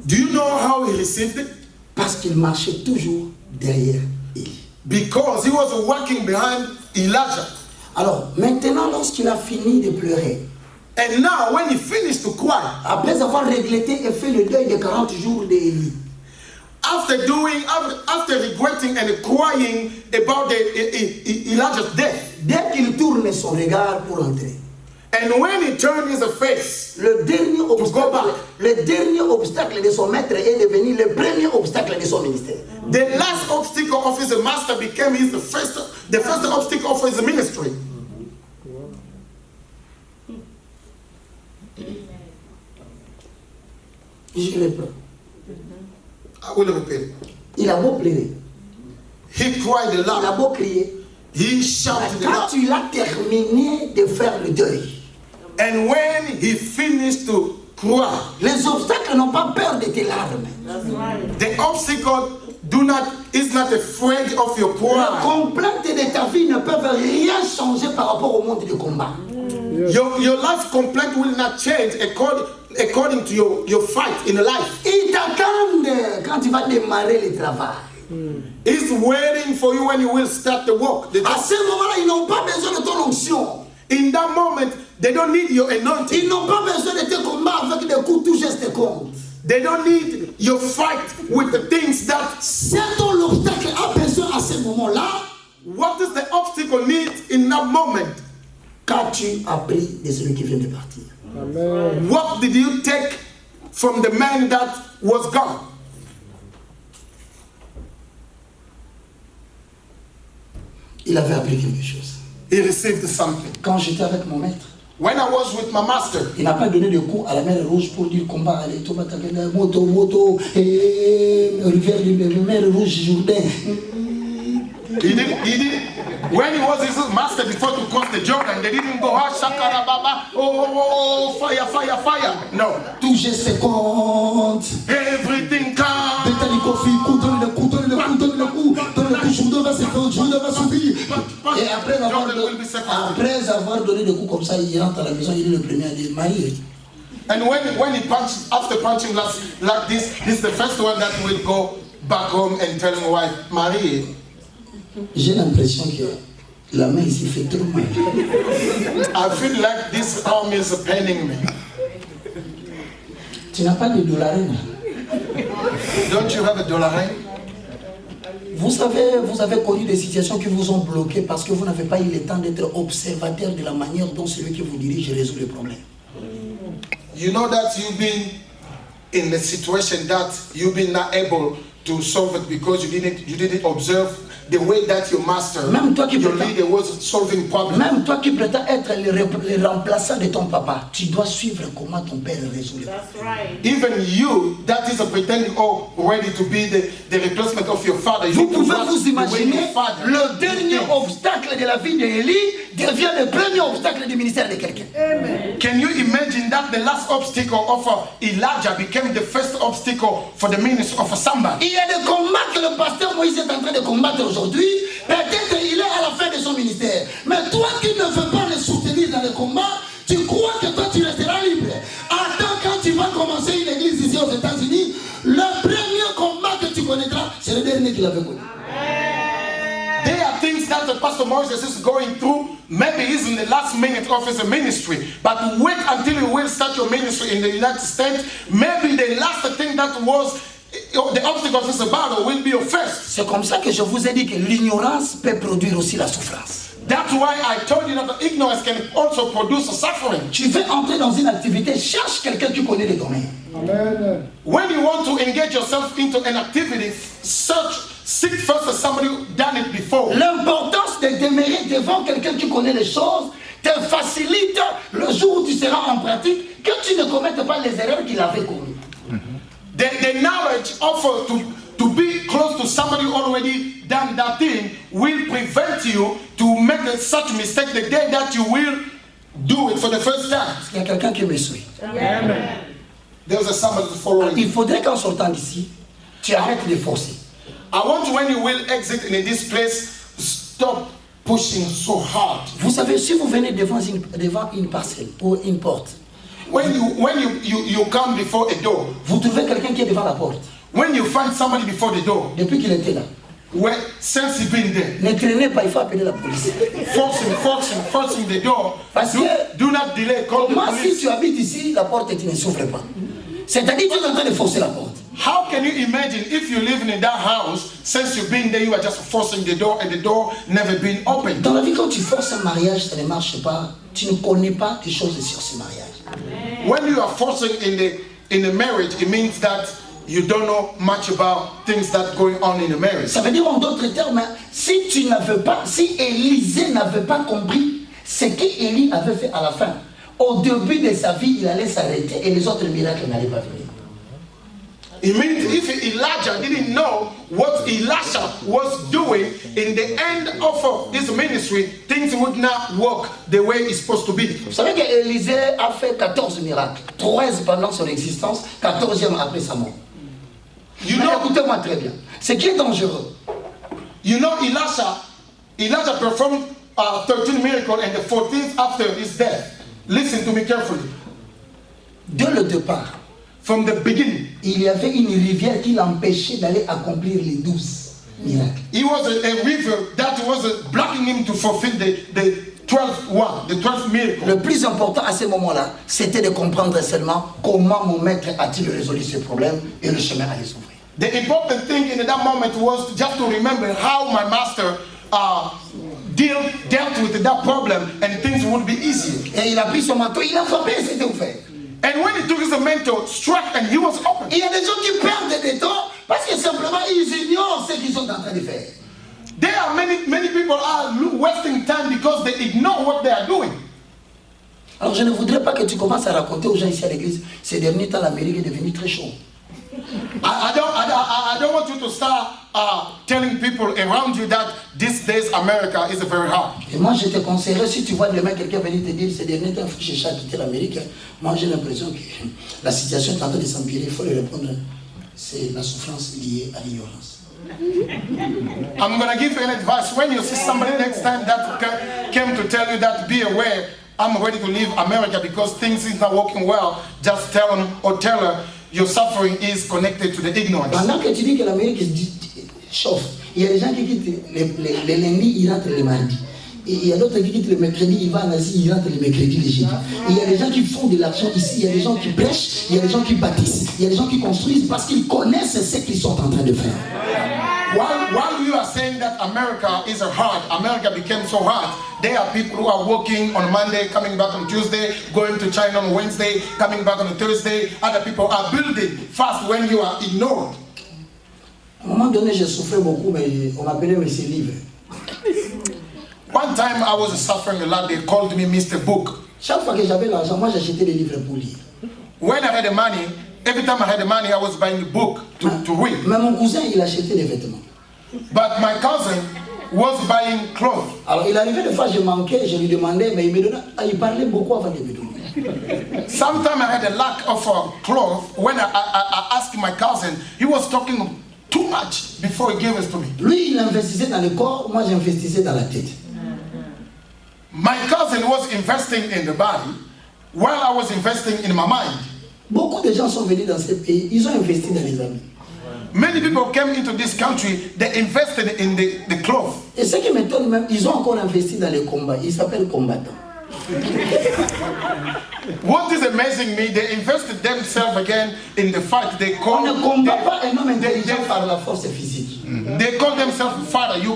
Do you know how he received it? Parce qu'il marchait toujours derrière Élie. Because he was walking behind Elijah. Alors, maintenant, lorsqu'il a fini de pleurer, And now when he finished to cry, après avoir regretté et fait le deuil de 40 jours d'Élie, after regretting and crying about Elijah's death, dès qu'il tourne son regard pour entrer, and when he turned his face, le dernier obstacle de son maître est devenu le premier obstacle de son ministère. the last obstacle of his master became the first obstacle of his ministry. Je le prends. I will repeat. Il a beau pleurer, He cried il a aloud. beau crier, He shouted quand aloud. il a terminé de faire le deuil, And when he finished to cry, les obstacles n'ont pas peur de tes larmes. the obstacle is not afraid of your Les cry. complaintes de ta vie ne peuvent rien changer par rapport au monde du combat. Your life complaint will not change according to your fight in life. Ils t'attendent quand tu vas démarrer le travail. He's waiting for you when you will start the work. À ce moment-là, ils n'ont pas besoin de ton onction. In that moment, they don't need your anointing. Ils n'ont pas besoin de tes combats avec des coups tout gestes compte. They don't need your fight with the things that. C'est dont l'obstacle a besoin à ce moment-là. What does the obstacle need in that moment? Qu'as-tu appris de celui qui vient de partir? What did you take from the man that was gone? Il avait appris quelque chose. He received something. Quand j'étais avec mon maître, When I was with my master, il n'a pas donné de coups à la mer Rouge pour dire combat, allez, moto, rivière de mer Rouge, Jourdain. he didn't. When he was his master before to cross the Jordan, they didn't go, shakara baba, oh, fire, fire, fire. No. Tout geste compte. Everything comes. Bétali Kofi, donne le coup, Jourdain va se faire, Jourdain va s'ouvrir. Et après avoir donné des coups comme ça, il rentre à la maison, il est le premier à dire marié. And when he punched, after punching like this, he's the first one that will go back home and tell his wife, Marie. J'ai l'impression que la main ici fait trop mal. I feel like this arm is paining me. Tu n'as pas de dollarin. Don't you have a dollar? Vous avez connu des situations qui vous ont bloqué parce que vous n'avez pas eu le temps d'être observateur de la manière dont celui qui vous dirige résout les problèmes. You know that you've been in a situation that you've been not able to solve it because you didn't observe the way that your master, your leader was solving problems. Même toi qui prétends être le remplaçant de ton papa, tu dois suivre comment ton père résout les problèmes. That's right. Even you, that is a pretending ready to be the replacement of your father. Vous pouvez vous imaginer, le dernier obstacle de la vie d'Élie devient le premier obstacle du ministère de quelqu'un. Can you imagine that the last obstacle of Elijah became the first obstacle for the ministry of somebody? Il y a des combats que le pasteur Moïse est en train de combattre aujourd'hui. Peut-être il est à la fin de son ministère. Mais toi qui ne veux pas le soutenir dans le combat, tu crois que toi tu resteras libre. Attends, quand tu vas commencer une église ici aux États-Unis, le premier combat que tu connaîtras, c'est le dernier qu'il avait connu. There are things that the Pastor Moses is going through. Maybe he's in the last minute of his ministry. But wait until you will start your ministry in the United States. Maybe the last thing that was the obstacle of this battle will be your first. C'est comme ça que je vous ai dit que l'ignorance peut produire aussi la souffrance. That's why I told you that the ignorance can also produce suffering. Tu veux entrer dans une activité, cherche quelqu'un qui connaît le domaine. Amen. When you want to engage yourself into an activity, search Seek first somebody who done it before. L'importance de demeurer devant quelqu'un qui connaît les choses te facilite le jour où tu seras en pratique que tu ne commettes pas les erreurs qu'il avait commises. The knowledge offered to be close to somebody who already done that thing will prevent you to make such mistake the day that you will do it for the first time. Il y a quelqu'un qui me suit. Amen. There's a somebody following. Il faudrait qu'en sortant d'ici, tu arrêtes de forcer. I want when you will exit in this place, stop pushing so hard. Vous savez, si vous venez devant une parcelle ou une porte, When you come before a door, vous trouvez quelqu'un qui est devant la porte, when you find somebody before the door, depuis qu'il était là, since you've been there, ne traînez pas, il faut appeler la police. forcing the door, Parce que do not delay, call the comment si police. tu habites ici, la porte et tu ne souffres pas? C'est-à-dire que tu es en train de forcer la porte. How can you imagine if you're living in that house, since you've been there, you are just forcing the door and the door never been opened? Dans la vie, quand tu forces un mariage, ça ne marche pas. Tu ne connais pas des choses sur ce mariage. When you are forcing in the marriage, it means that you don't know much about things that going on in the marriage. Ça veut dire en d'autres termes, si tu n'avais pas, si Élisée n'avait pas compris ce qu'Élie avait fait à la fin, au début de sa vie, il allait s'arrêter et les autres miracles n'allaient pas venir. It means if Elijah didn't know what Elisha was doing in the end of his ministry, things would not work the way it's supposed to be. Vous savez qu'Élisée a fait 14 miracles, 13 pendant son existence, 14e après sa mort. You Mais know, écoutez-moi très bien. Ce qui est dangereux, you know Elijah performed 13 miracles and the 14th after his death. Listen to me carefully. dès le départ, From the beginning, il y avait une rivière qui l'empêchait d'aller accomplir les 12 miracles. he was a river that was blocking him to fulfill the 12th one, the 12th miracle. Le plus important à ce moment-là, c'était de comprendre seulement comment mon maître a-t-il résolu ce problème et le chemin allait s'ouvrir. The important thing in that moment was just to remember how my master dealt with that problem and things would be easier. Et il a pris son manteau, il a frappé et c'était ouvert. And when he took his mantle, struck and he was open. Il y a des gens qui perdent des temps parce que simplement ils ignorent ce qu'ils sont en train de faire. There are many people are wasting time because they ignore what they are doing. Alors je ne voudrais pas que tu commences à raconter aux gens ici à l'église, ces derniers temps l'Amérique est devenue très chaude. I don't want you to start telling people around you that these days America is very hard. Et moi je te conseillerais, si tu vois demain quelqu'un venir te dire ces derniers temps il faut que je cherche à quitter l'Amérique, moi j'ai l'impression que la situation est en train de s'empirer, il faut lui répondre, c'est la souffrance liée à l'ignorance. I'm going to give you an advice. When you see somebody next time that came to tell you that, be aware, I'm ready to leave America because things is not working well, just tell him or tell her your suffering is connected to the ignorance. Pendant que tu dis que l'Amérique chauffe, il y a des gens qui quittent les lundis, ils rentrent les mardis. Et il y a d'autres qui quittent le mercredi, ils vont en Asie, ils rentrent le mercredi, les jeudis. Et il y a des gens qui font de l'action ici, il y a des gens qui prêchent, il y a des gens qui bâtissent, il y a des gens qui construisent parce qu'ils connaissent ce qu'ils sont en train de faire. While you are saying that America is hard, America became so hard, there are people who are working on Monday, coming back on Tuesday, going to China on Wednesday, coming back on Thursday. Other people are building fast when you are ignored. À un moment donné, j'ai souffert beaucoup, mais on m'appelait Monsieur Livre. One time I was suffering a lot, they called me Mr. Book. Chaque fois que j'avais l'argent, moi j'achetais des livres pour lire. When I had the money, every time I had the money, I was buying a book to read. Mais mon cousin, il achetait des vêtements. But my cousin was buying clothes. Alors il arrivait des fois, je manquais, je lui demandais, mais il me donnait, il parlait beaucoup avant de me donner. Sometimes I had a lack of clothes. When I asked my cousin, he was talking too much before he gave it to me. Lui, il investissait dans le corps, moi j'investissais dans la tête. My cousin was investing in the body while I was investing in my mind. Beaucoup de gens sont venus dans ce pays, ils ont investi dans les habits. Many people came into this country, they invested in the clothes. Et ce qui m'étonne même, ils ont encore investi dans les combats. Ils s'appellent combattants. What is amazing me, they invested themselves again in the fight. They On call ne combat pas un homme intelligent par la force physique. they call themselves fighter. You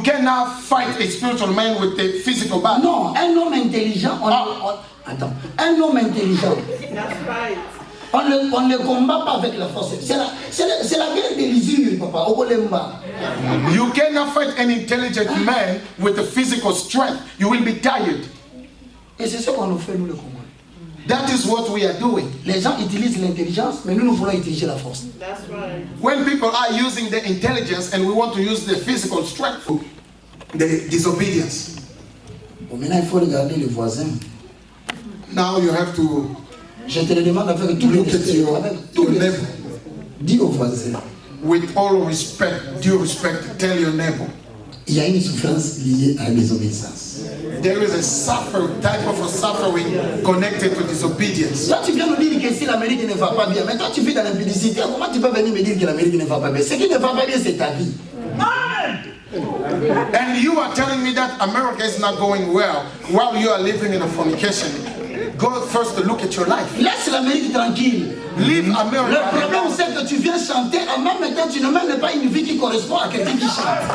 cannot fight a spiritual man with a physical body. Non, un homme intelligent, attends, un homme intelligent, On ne combat pas avec la force. C'est la guerre de l'usure, papa. You cannot fight an intelligent man with the physical strength. You will be tired. Et c'est ce qu'on nous fait, nous, le Congo. That is what we are doing. Les gens utilisent l'intelligence, mais nous voulons utiliser la force. That's right. When people are using the intelligence and we want to use the physical strength, the disobedience. Bon, maintenant, il faut regarder les voisins. Now you have to Je te le demande avec tout le look at respect. your Avec tout le neighbor. Dis aux voisins, With all respect, due respect, tell your neighbor. il y a une souffrance liée à la désobéissance. There is a type of a suffering connected to disobedience. Toi, tu viens nous dire que si l'Amérique ne va pas bien, mais toi, tu vis dans l'impudicité, comment tu peux venir me dire que l'Amérique ne va pas bien? Ce qui ne va pas bien, c'est ta vie. And you are telling me that America is not going well while you are living in a fornication. Go first to look at your life. Laisse l'Amérique tranquille. Leave Le America. problème, c'est que tu viens chanter, en même temps, tu ne mènes pas une vie qui correspond à quelqu'un qui chante.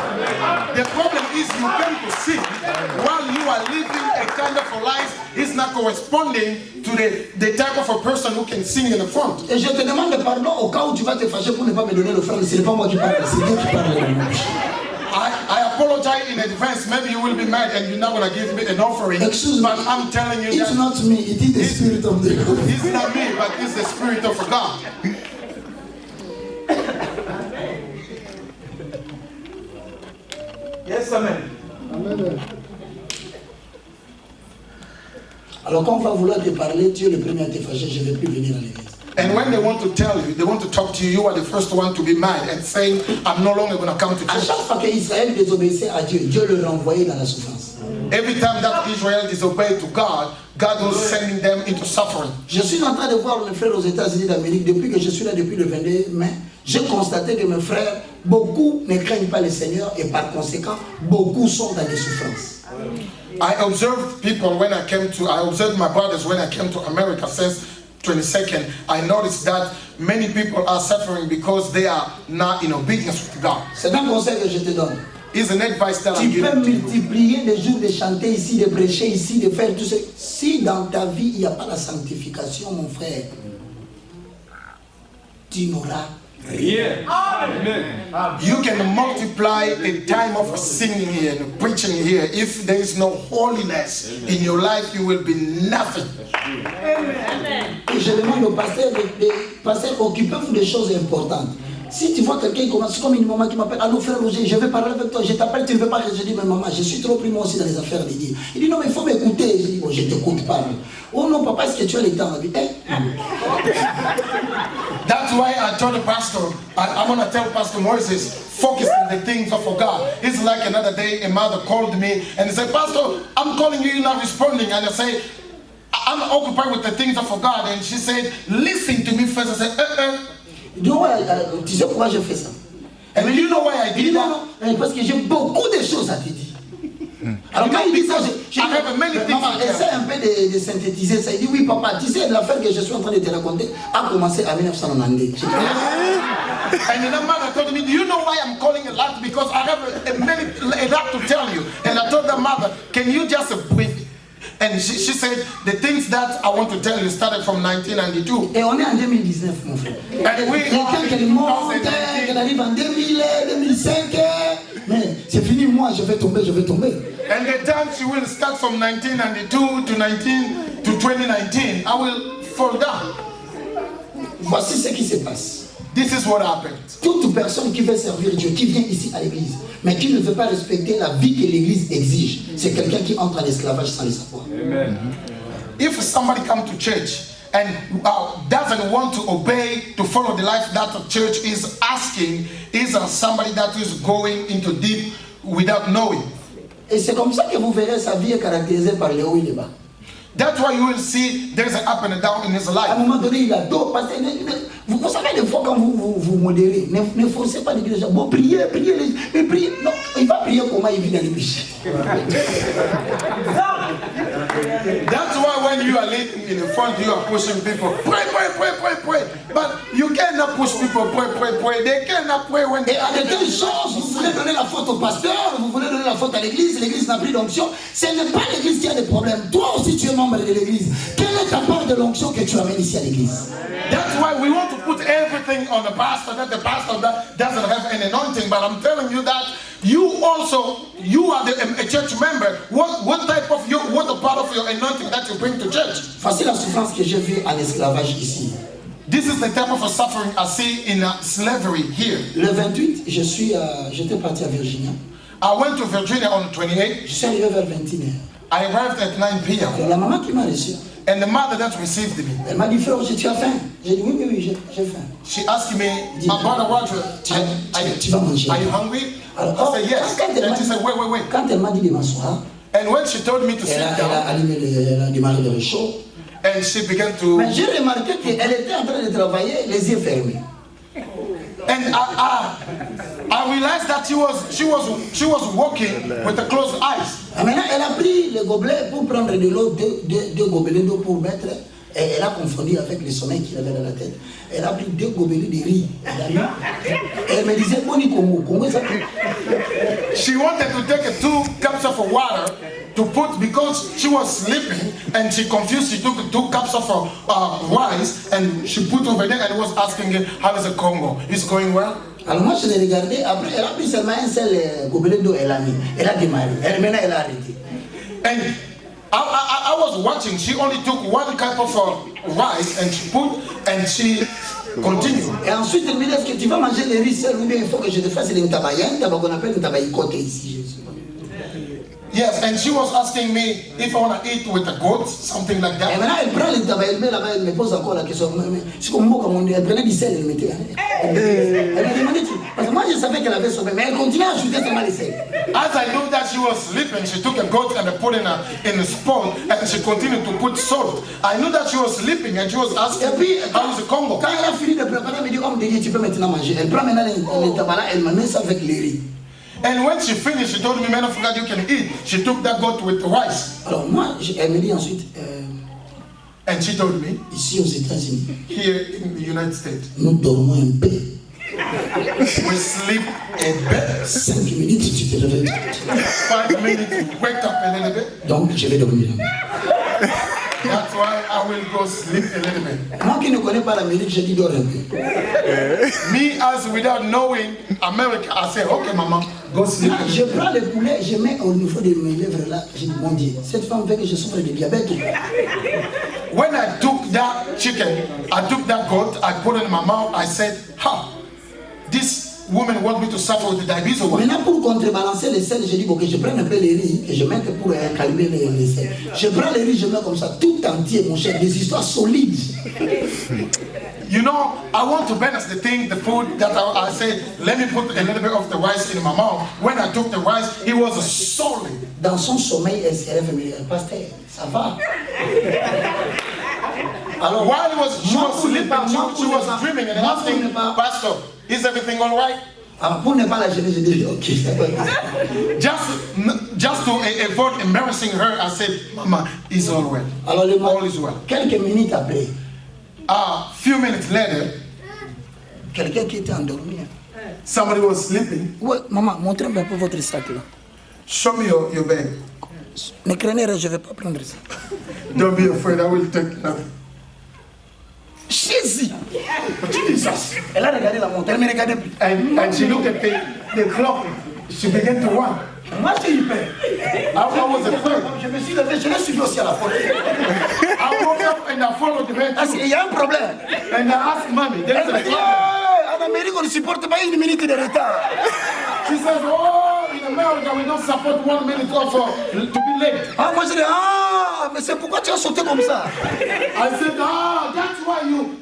The problem is you came to sing while you are living a kind of a life is not corresponding to the type of a person who can sing in the front. Et je te demande pardon au cas où tu vas te fâcher pour ne pas me donner l'offrande. Ce n'est pas moi qui parle, c'est Dieu qui parle dans ma bouche. I apologize in advance. Maybe you will be mad and you're not going to give me an offering. Excuse me. But I'm telling you It's that not me, it is the Spirit of the Lord. it's not me, but it's the Spirit of God. Yes, amen. Alors quand on va vouloir te parler, tu es le premier à te fâcher, je ne vais plus venir à l'église. And when they want to tell you, they want to talk to you, you are the first one to be mad and saying, I'm no longer going to come to À church. chaque fois qu'Israël désobéissait à Dieu, Dieu le renvoyait dans la souffrance. Every time that Israel disobeyed to God, God was sending them into suffering. Je suis en train de voir mes frères aux États-Unis d'Amérique, depuis que je suis là depuis le 22 mai, j'ai constaté que mes frères, beaucoup ne craignent pas le Seigneur et par conséquent, beaucoup sont dans des souffrances. I observed my brothers when I came to America since 22nd. I noticed that many people are suffering because they are not in obedience with God. C'est un conseil que je te donne. It's an advice that I'm Tu peux giving to you. multiplier les jours de chanter ici, de prêcher ici, de faire tout ça. Si dans ta vie, il n'y a pas la sanctification, mon frère, tu n'auras rien. You can multiply a time of singing here and preaching here. If there is no holiness in your life, you will be nothing. Et je demande au pasteur, pasteur, occupez-vous des choses importantes. Si tu vois quelqu'un qui commence, comme une maman qui m'appelle, allô frère Roger, je vais parler avec toi, je t'appelle, tu ne veux pas, je dis, mais maman, je suis trop pris moi aussi dans les affaires de Dieu. Il dit, non, mais il faut m'écouter. Je dis, bon, je t'écoute pas. Oh non, papa, est-ce que tu as le temps? That's why I told the pastor, I'm going to tell Pastor Moses, focus on the things of God. It's like another day, a mother called me and said, Pastor, I'm calling you, you're not responding. And I say, I'm occupied with the things of God. And she said, listen to me first. I said, Tu sais pourquoi je fais ça? And you know why I did that? Non, parce que j'ai beaucoup de choses à te dire. Alors quand il dit ça, maman, essaie un peu de synthétiser ça. Il dit, oui papa, tu sais l'affaire que je suis en train de te raconter a commencé en 1990. And the mother told me, do you know why I'm calling a lot? Because I have a lot to tell you. And I told the mother, can you just breathe? And she said, the things that I want to tell you started from 1992. Et on est en 2019, mon frère. And we Le temps qu'elle monte, qu'elle arrive en 2000, 2005, mais c'est fini, moi, je vais tomber. And the time she will start from 1992 to 2019, I will fall down. Voici ce qui se passe. This is what happened. Toute personne qui veut servir Dieu, qui vient ici à l'église, mais qui ne veut pas respecter la vie que l'église exige, c'est quelqu'un qui entre en esclavage sans le savoir. Amen. If somebody comes to church and doesn't want to obey, to follow the life that the church is asking, is somebody that is going into deep without knowing. Et c'est comme ça que vous verrez sa vie est caractérisée par les hauts et les bas. That's why you will see there's an up and a down in his life. À un moment donné, il adore parce que vous savez des fois quand vous modérez, ne forcez pas de dire bon priez, mais priez. Non, il va prier comment il vit dans les péchés. That's why when you are leading in the front, you are pushing people. Pray. But you cannot push people. Pray. They cannot pray when Et à de telles choses, voulez donner la faute au pasteur, vous voulez donner la faute à l'église n'a pris d'onction. Ce n'est pas l'église qui a des problèmes. Toi aussi, tu es membre de l'église. Quelle est ta part de l'onction que tu amènes ici à l'église? That's why we want to put everything on the pastor, that the pastor doesn't have an anointing. But I'm telling you that you are a church member. What type of what a part of your anointing that you bring to church? Voici la souffrance que j'ai vue en esclavage ici. This is the type of a suffering I see in slavery here. Le 28, j'étais parti à Virginia. I went to Virginia on the 28th. Je suis arrivé vers 21h. I arrived at 9 p.m. C'est la maman qui m'a reçu. And the mother that received me. Elle m'a dit, frère, tu as faim? J'ai dit, oui, j'ai faim. She asked me, Brother Roger, tu vas manger? Are you hungry? Alors, I said yes. And she said, wait. Quand elle m'a dit de m'asseoir, and when she told me to sit down, elle a démarré de réchaud. and she began to. Mais j'ai remarqué qu'elle était en train de travailler les yeux fermés. And I realized that she was walking with the closed eyes. Et maintenant, elle a pris le gobelet pour prendre de l'eau, deux gobelets d'eau pour mettre. Et elle a confondu avec le sommeil qu'il avait dans la tête. Elle a pris 2 gobelets de riz. Et elle me disait, Boni Congo, ça. She wanted to take 2 cups of water to put, because she was sleeping and she confused. She took 2 cups of rice and she put over there and was asking her, how is the Congo? Is it going well? Alors moi je l'ai regardé, après elle a pris seulement un seul gobelet d'eau, elle a mis, elle a démarré, maintenant elle a arrêté. And I was watching, she only took 1 cup of rice and she put, and she continued. Et ensuite elle me dit, est-ce que tu vas manger le riz seul ou bien il faut que je te fasse le tabayan, qu'on appelle le tabaïkote ici. Yes, and she was asking me if I want to eat with a goat, something like that. Et maintenant elle prend le tabayan, mais là-bas elle me pose encore la question, c'est comme moi, elle prenait du sel, elle mettait. Elle m'a demandé, parce que moi je savais qu'elle avait sauvé, mais elle continuait à ajouter seulement le sel. As I knew that she was sleeping, she took a goat and put in a spoon and she continued to put salt. I knew that she was sleeping and she was asking, how is the Congo? Quand elle a fini de préparer, elle me dit, homme de Dieu, tu peux maintenant manger. Elle prend maintenant le tabac, elle m'a mis ça avec les riz. And when she finished, she told me, man of God, you can eat. She took that goat with the rice. Alors moi, elle me dit ensuite, and she told me, ici aux États-Unis, here in the United States, nous dormons un peu. we sleep a bit. 5 minutes, tu te réveilles. 5 minutes, you wake up a little bit. Donc je vais dormir. That's why I will go sleep a little bit. Moi qui ne connais pas l'Amérique, je dis dors un peu. Me, as without knowing America, I say, okay, mama, go sleep. Je prends le poulet, je mets au niveau de mes lèvres là. Je dis, mon Dieu, cette femme fait que je souffre de diabète. When I took that chicken, I took that goat, I put it in my mouth, I said, this woman wants me to suffer with the diabetes or what? Maintenant, pour contrebalancer les sels, je dis, ok, je prends un peu les riz et je mets que pour calmer les sels. Je prends les riz, je mets comme ça, tout entier, mon cher, des histoires solides. You know, I want to balance the thing, the food that I said, let me put a little bit of the rice in my mouth. When I took the rice, it was solid. Dans son sommeil, elle s'est réveillée. Pasteur, ça va? Alors, while she was sleeping, she was dreaming and asking, Pastor, is everything all right? Pour ne pas la gêner, je dis, ok, ça va. Just to avoid embarrassing her, I said, Mama, it's all right. Alors, all is well. Quelques minutes après, a few minutes later, quelqu'un qui était endormi. Somebody was sleeping. Ouais, maman, montrez-moi un peu votre sac là. Show me your bag. Ne craignez rien, je ne vais pas prendre ça. Don't be afraid, I will take nothing. Jésus! Jesus! Elle a regardé la montre, elle me regardait plus. And she looked at the clock. She began to run. Moi, j'ai eu peur. I was afraid. Je me suis levé, je l'ai suivi aussi à la porte. I woke up and I followed the man. Il y a un problème. And I asked mommy, there's a problem. En Amérique, on ne supporte pas 1 minute de retard. She says, oh, in America, we don't support 1 minute to be late. Ah, moi, je dis, mais c'est pourquoi tu as sauté comme ça? I said, that's why you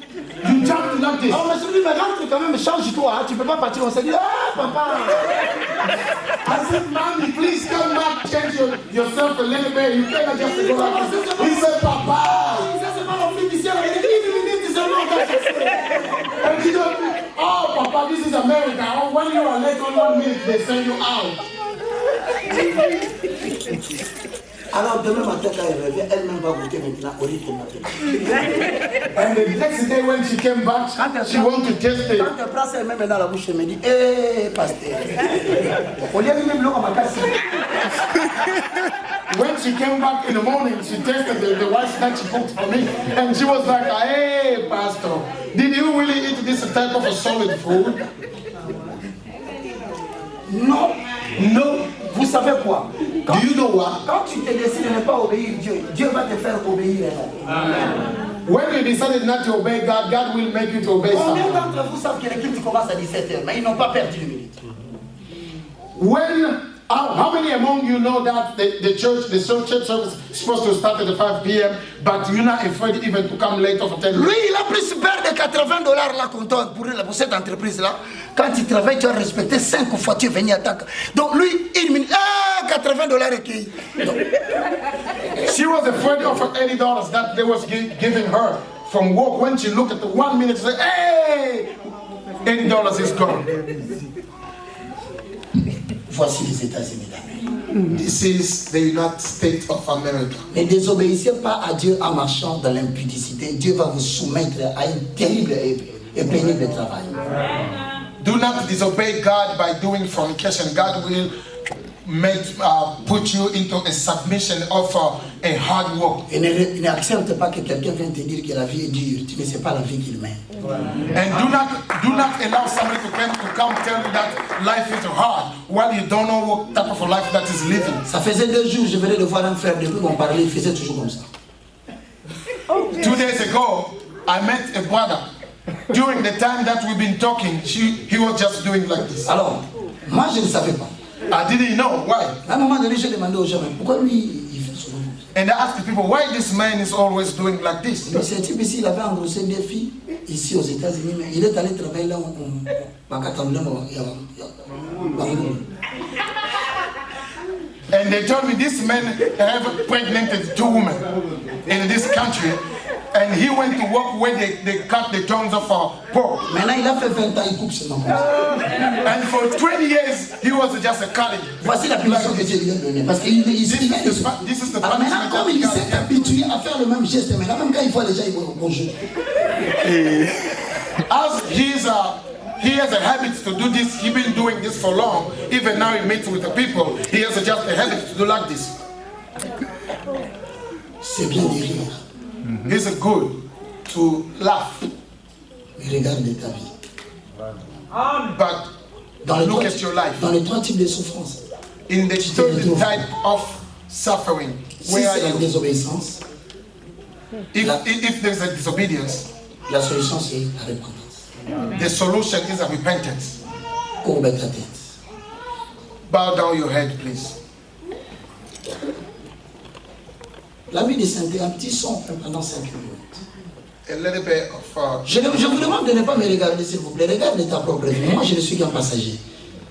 jumped like this. Ah, mais je lui dis, mais rentre quand même, change-toi, hein, tu peux pas partir. On s'est dit, papa. I said, mommy, please come back, change yourself a little bit. You cannot just go like this. He said, papa. And she told me, oh, papa, this is America. Oh, when you are late on 1 minute, they send you out. Alors demain matin quand elle revient, elle-même va goûter maintenant au rythme matin. And the next day when she came back, she wanted to taste it. Quand elle prend ça elle-même dans la bouche, elle me dit, pasteur. Au lieu de même l'eau à ma casse. When she came back in the morning, she tasted the rice that she cooked for me, and she was like, "Hey, pastor, did you really eat this type of a solid food?" Non. No. Vous savez quoi? Do you know what? Quand tu te décides de ne pas obéir Dieu, Dieu va te faire obéir. When you decided not to obey God, God will make you to obey Combien someone. d'entre vous savent que les cultes commencent à 17h, mais ils n'ont pas perdu une minute? How many among you know that the church service is supposed to start at 5 p.m., but you're not afraid even to come later for 10 minutes? Lui, il a plus peur de $80 là pour cette entreprise-là. Quand il travaille, tu as respecté 5 fois, tu es venu à temps. Donc lui, il me dit, $80 et qui? She was afraid of $80 that they was giving her from work. When she looked at the 1 minute, she said, "Hey, $80 is gone." Voici les États-Unis d'Amérique. This is the United States of America. Ne désobéissez pas à Dieu en marchant dans l'impudicité. Dieu va vous soumettre à un terrible et pénible travail. Do not disobey God by doing fornication. God will put you into a submission of a hard work. Et n'accepte pas que quelqu'un vienne te dire que la vie est dure. Tu ne sais pas la vie qu'il mène. And do not allow somebody to come tell you that life is hard while you don't know what type of a life that is living. Ça faisait 2 jours, je venais de voir un frère, depuis qu'on parlait, il faisait toujours comme ça. 2 days ago, I met a brother. During the time that we've been talking, he was just doing like this. Alors, moi je ne savais pas. I didn't know why. À un moment donné, j'ai demandé aux gens, mais pourquoi lui, il fait souvent comme ça? And I asked the people, why this man is always doing like this? Mais ce type ici, il avait engrossé 2 filles ici aux États-Unis, mais il est allé travailler là où And they told me this man have pregnant 2 women in this country, and he went to work where they cut the tongues of pork. Maintenant, il a fait 20 ans, il coupe seulement comme ça. And for 20 years, he was just a cutting. Voici la punition que Dieu lui a donnée. Parce qu'il This is the alors maintenant, punishment comme of il God. s'est habitué à faire le même geste, maintenant, même quand il voit les gens, il dit bonjour. As he has a habit to do this, he's been doing this for long. Even now he meets with the people, he has just a habit to do like this. C'est bien de rire, It's good to laugh, mais regarde ta vie. but look at your life. Dans les 3 types de souffrances. In the third type of suffering, Si where are c'est la you? désobéissance, If there's a disobedience, la solution c'est la repentance. the solution is a repentance. Courbe ta tête. Bow down your head, please. L'ami de sainteté, un petit son pendant 5 minutes. A little bit of. Je vous demande de ne pas me regarder, s'il vous plaît. Regarde ta propre vie. Moi, je ne suis qu'un passager.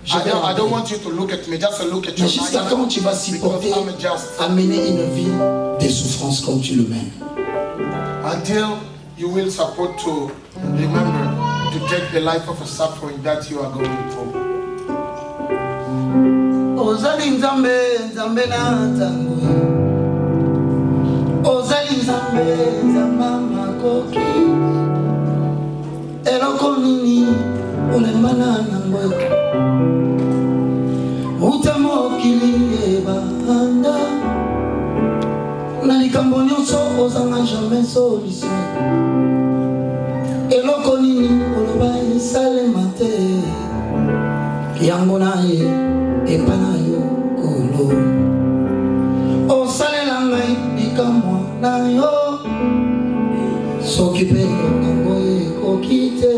I don't want you to look at me, just look at Mais your jusqu'à quand tu vas supporter because I'm just à mener une vie de souffrance comme tu le mènes? until you will support to remember to take the life of a suffering that you are going through. Ozali nzambe, nzambe na nzambe. Ozali nzambe, nzambe makoki. Eloko nini, ulemana nango. Utamokili ebanda. Na likambo nyonso ozanga jamais solution. Eloko nini, oloba esalema te. Yango na ye, epana yo kolo. Osalela ngai likambo na yo. Soki pe yango ekoki te.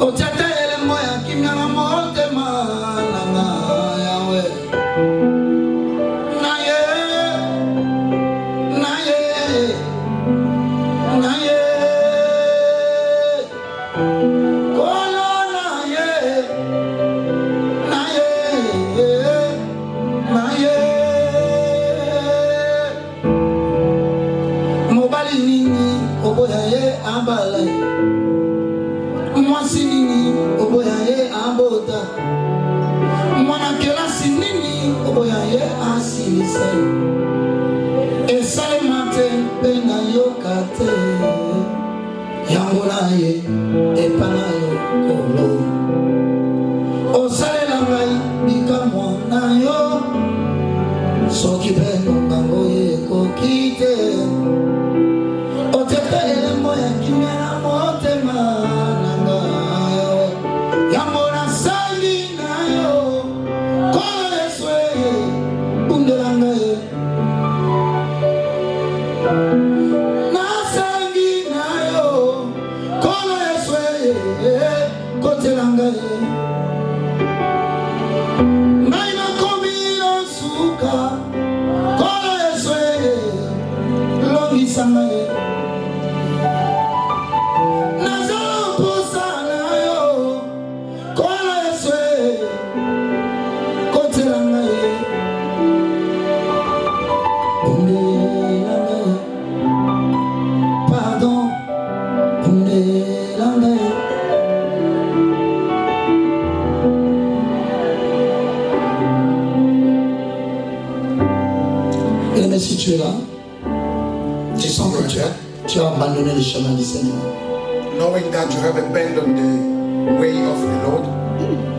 Otiata elembo ya kimia na motema nanga yawe. Na ye, na ye, na ye. Kono na ye, na ye, na ye. Mobali nini oboya ye ambala. Mwasi nini oboya ye ambota. Mwana kelasi nini koboya ye asilisa esalema te mpe nayoka te yango na ye epa na yo kolo osalela ngai bikamwa na yo soki mpe ngongango ye ekoki te oteka elembo ya kimia na motema na ngai yango nasangi na yo kolo yesu ye bundela ngai nasangi na yo kolo yesu ye kotela ngai ngai nakomi na suka kolo yesu ye longisa ngai Si tu es là, tu sens que tu as abandonné le chemin du Seigneur. Knowing that you have abandoned the way of the Lord.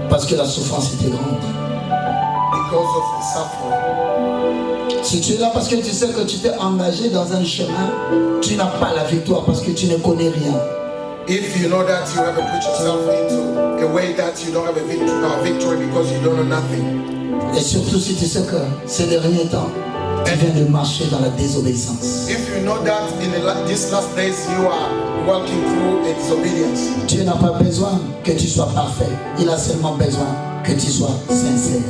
Parce que la souffrance était grande. Because of the suffering. Si tu es là parce que tu sais que tu t'es engagé dans un chemin, tu n'as pas la victoire parce que tu ne connais rien. If you know that you have put yourself into a way that you don't have a victory because you don't know nothing. Et surtout si tu sais que ces derniers temps, tu viens de marcher dans la désobéissance. If you know that in these last days you are walking through a disobedience. Dieu n'a pas besoin que tu sois parfait. Il a seulement besoin que tu sois sincère.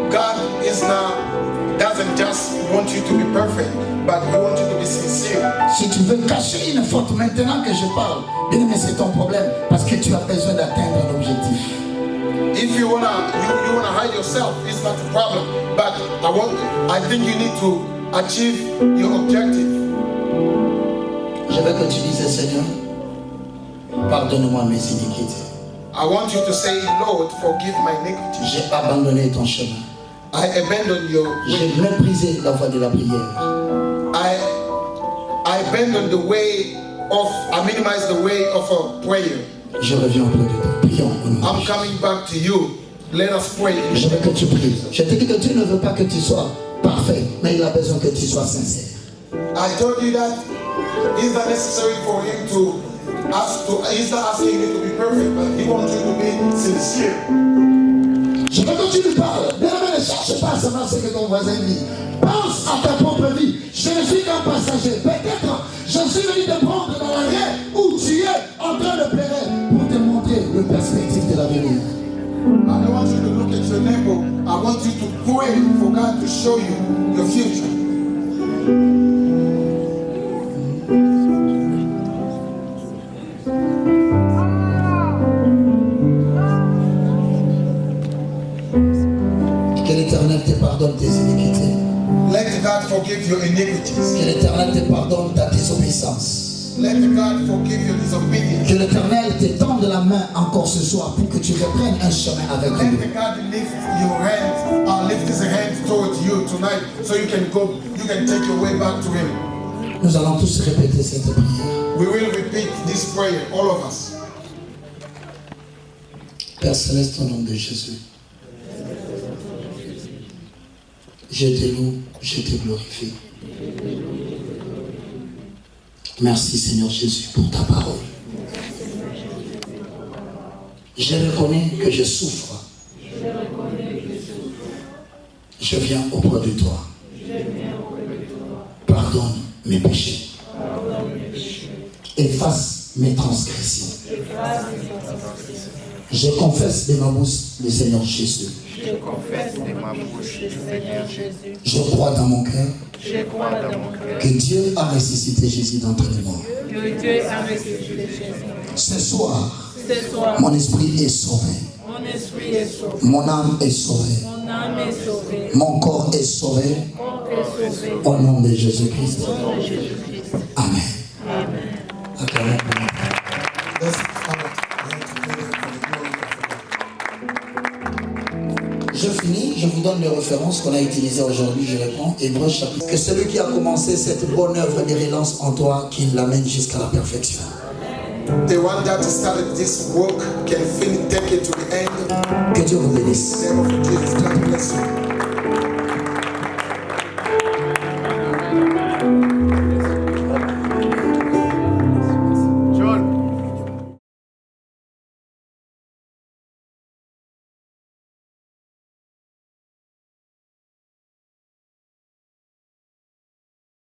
God doesn't just want you to be perfect, but He wants you to be sincere. Si tu veux cacher une faute maintenant que je parle, bien aimé, c'est ton problème parce que tu as besoin d'atteindre un objectif. If you wanna hide yourself, it's not a problem. But I think you need to achieve your objective. Je veux que tu dises, Seigneur, pardonne-moi mes iniquités. I want you to say, Lord, forgive my iniquity. J'ai abandonné ton chemin. I abandoned your way. J'ai méprisé la voie de la prière. I abandoned the way I minimized the way of a prayer. Je reviens auprès de toi. Prions. I'm coming back to you. Let us pray. Je veux que tu pries. Je te dis que Dieu ne veut pas que tu sois parfait, mais il a besoin que tu sois sincère. I told you that it's not necessary for him to ask to. He's not asking you to be perfect, but he wants you to be sincere. Je veux que tu lui parles. Bien aimé, ne cherche pas à savoir ce que ton voisin dit. Pense à ta propre vie. Je ne suis qu'un passager. Peut-être je suis venu te prendre dans l'arrière où tu es en train de pleurer pour te montrer le perspective de l'avenir. I don't want you to look at your neighbor. I want you to pray for God to show you your future. Que l'Éternel te pardonne tes iniquités. Let God forgive your iniquities. Que l'Éternel te pardonne ta désobéissance. Let God forgive your disobedience. Que l'Éternel te tende la main encore ce soir pour que tu reprennes un chemin avec lui. Let God lift your hand, lift His hand towards you tonight, so you can take your way back to Him. Nous allons tous répéter cette prière. We will repeat this prayer, all of us. Père Céleste, au nom de Jésus, je te loue, je te glorifie. Merci Seigneur Jésus pour ta parole. Je reconnais que je souffre. Je viens auprès de toi. Pardonne mes péchés. Efface mes transgressions. Je confesse de ma bouche le Seigneur Jésus. Je crois dans mon cœur que Dieu a ressuscité Jésus d'entre les morts. Ce soir, mon esprit est sauvé. Mon âme est sauvée. Mon corps est sauvé. Au nom de Jésus-Christ. Amen. Acclamons pour nous. Je finis, je vous donne les références qu'on a utilisées aujourd'hui, je réponds. Hébreux chapitre. Que celui qui a commencé cette bonne œuvre de relance en toi, qu'il l'amène jusqu'à la perfection. The one that started this work can take it to the end. Que Dieu vous bénisse. In the name of Jesus, God bless you.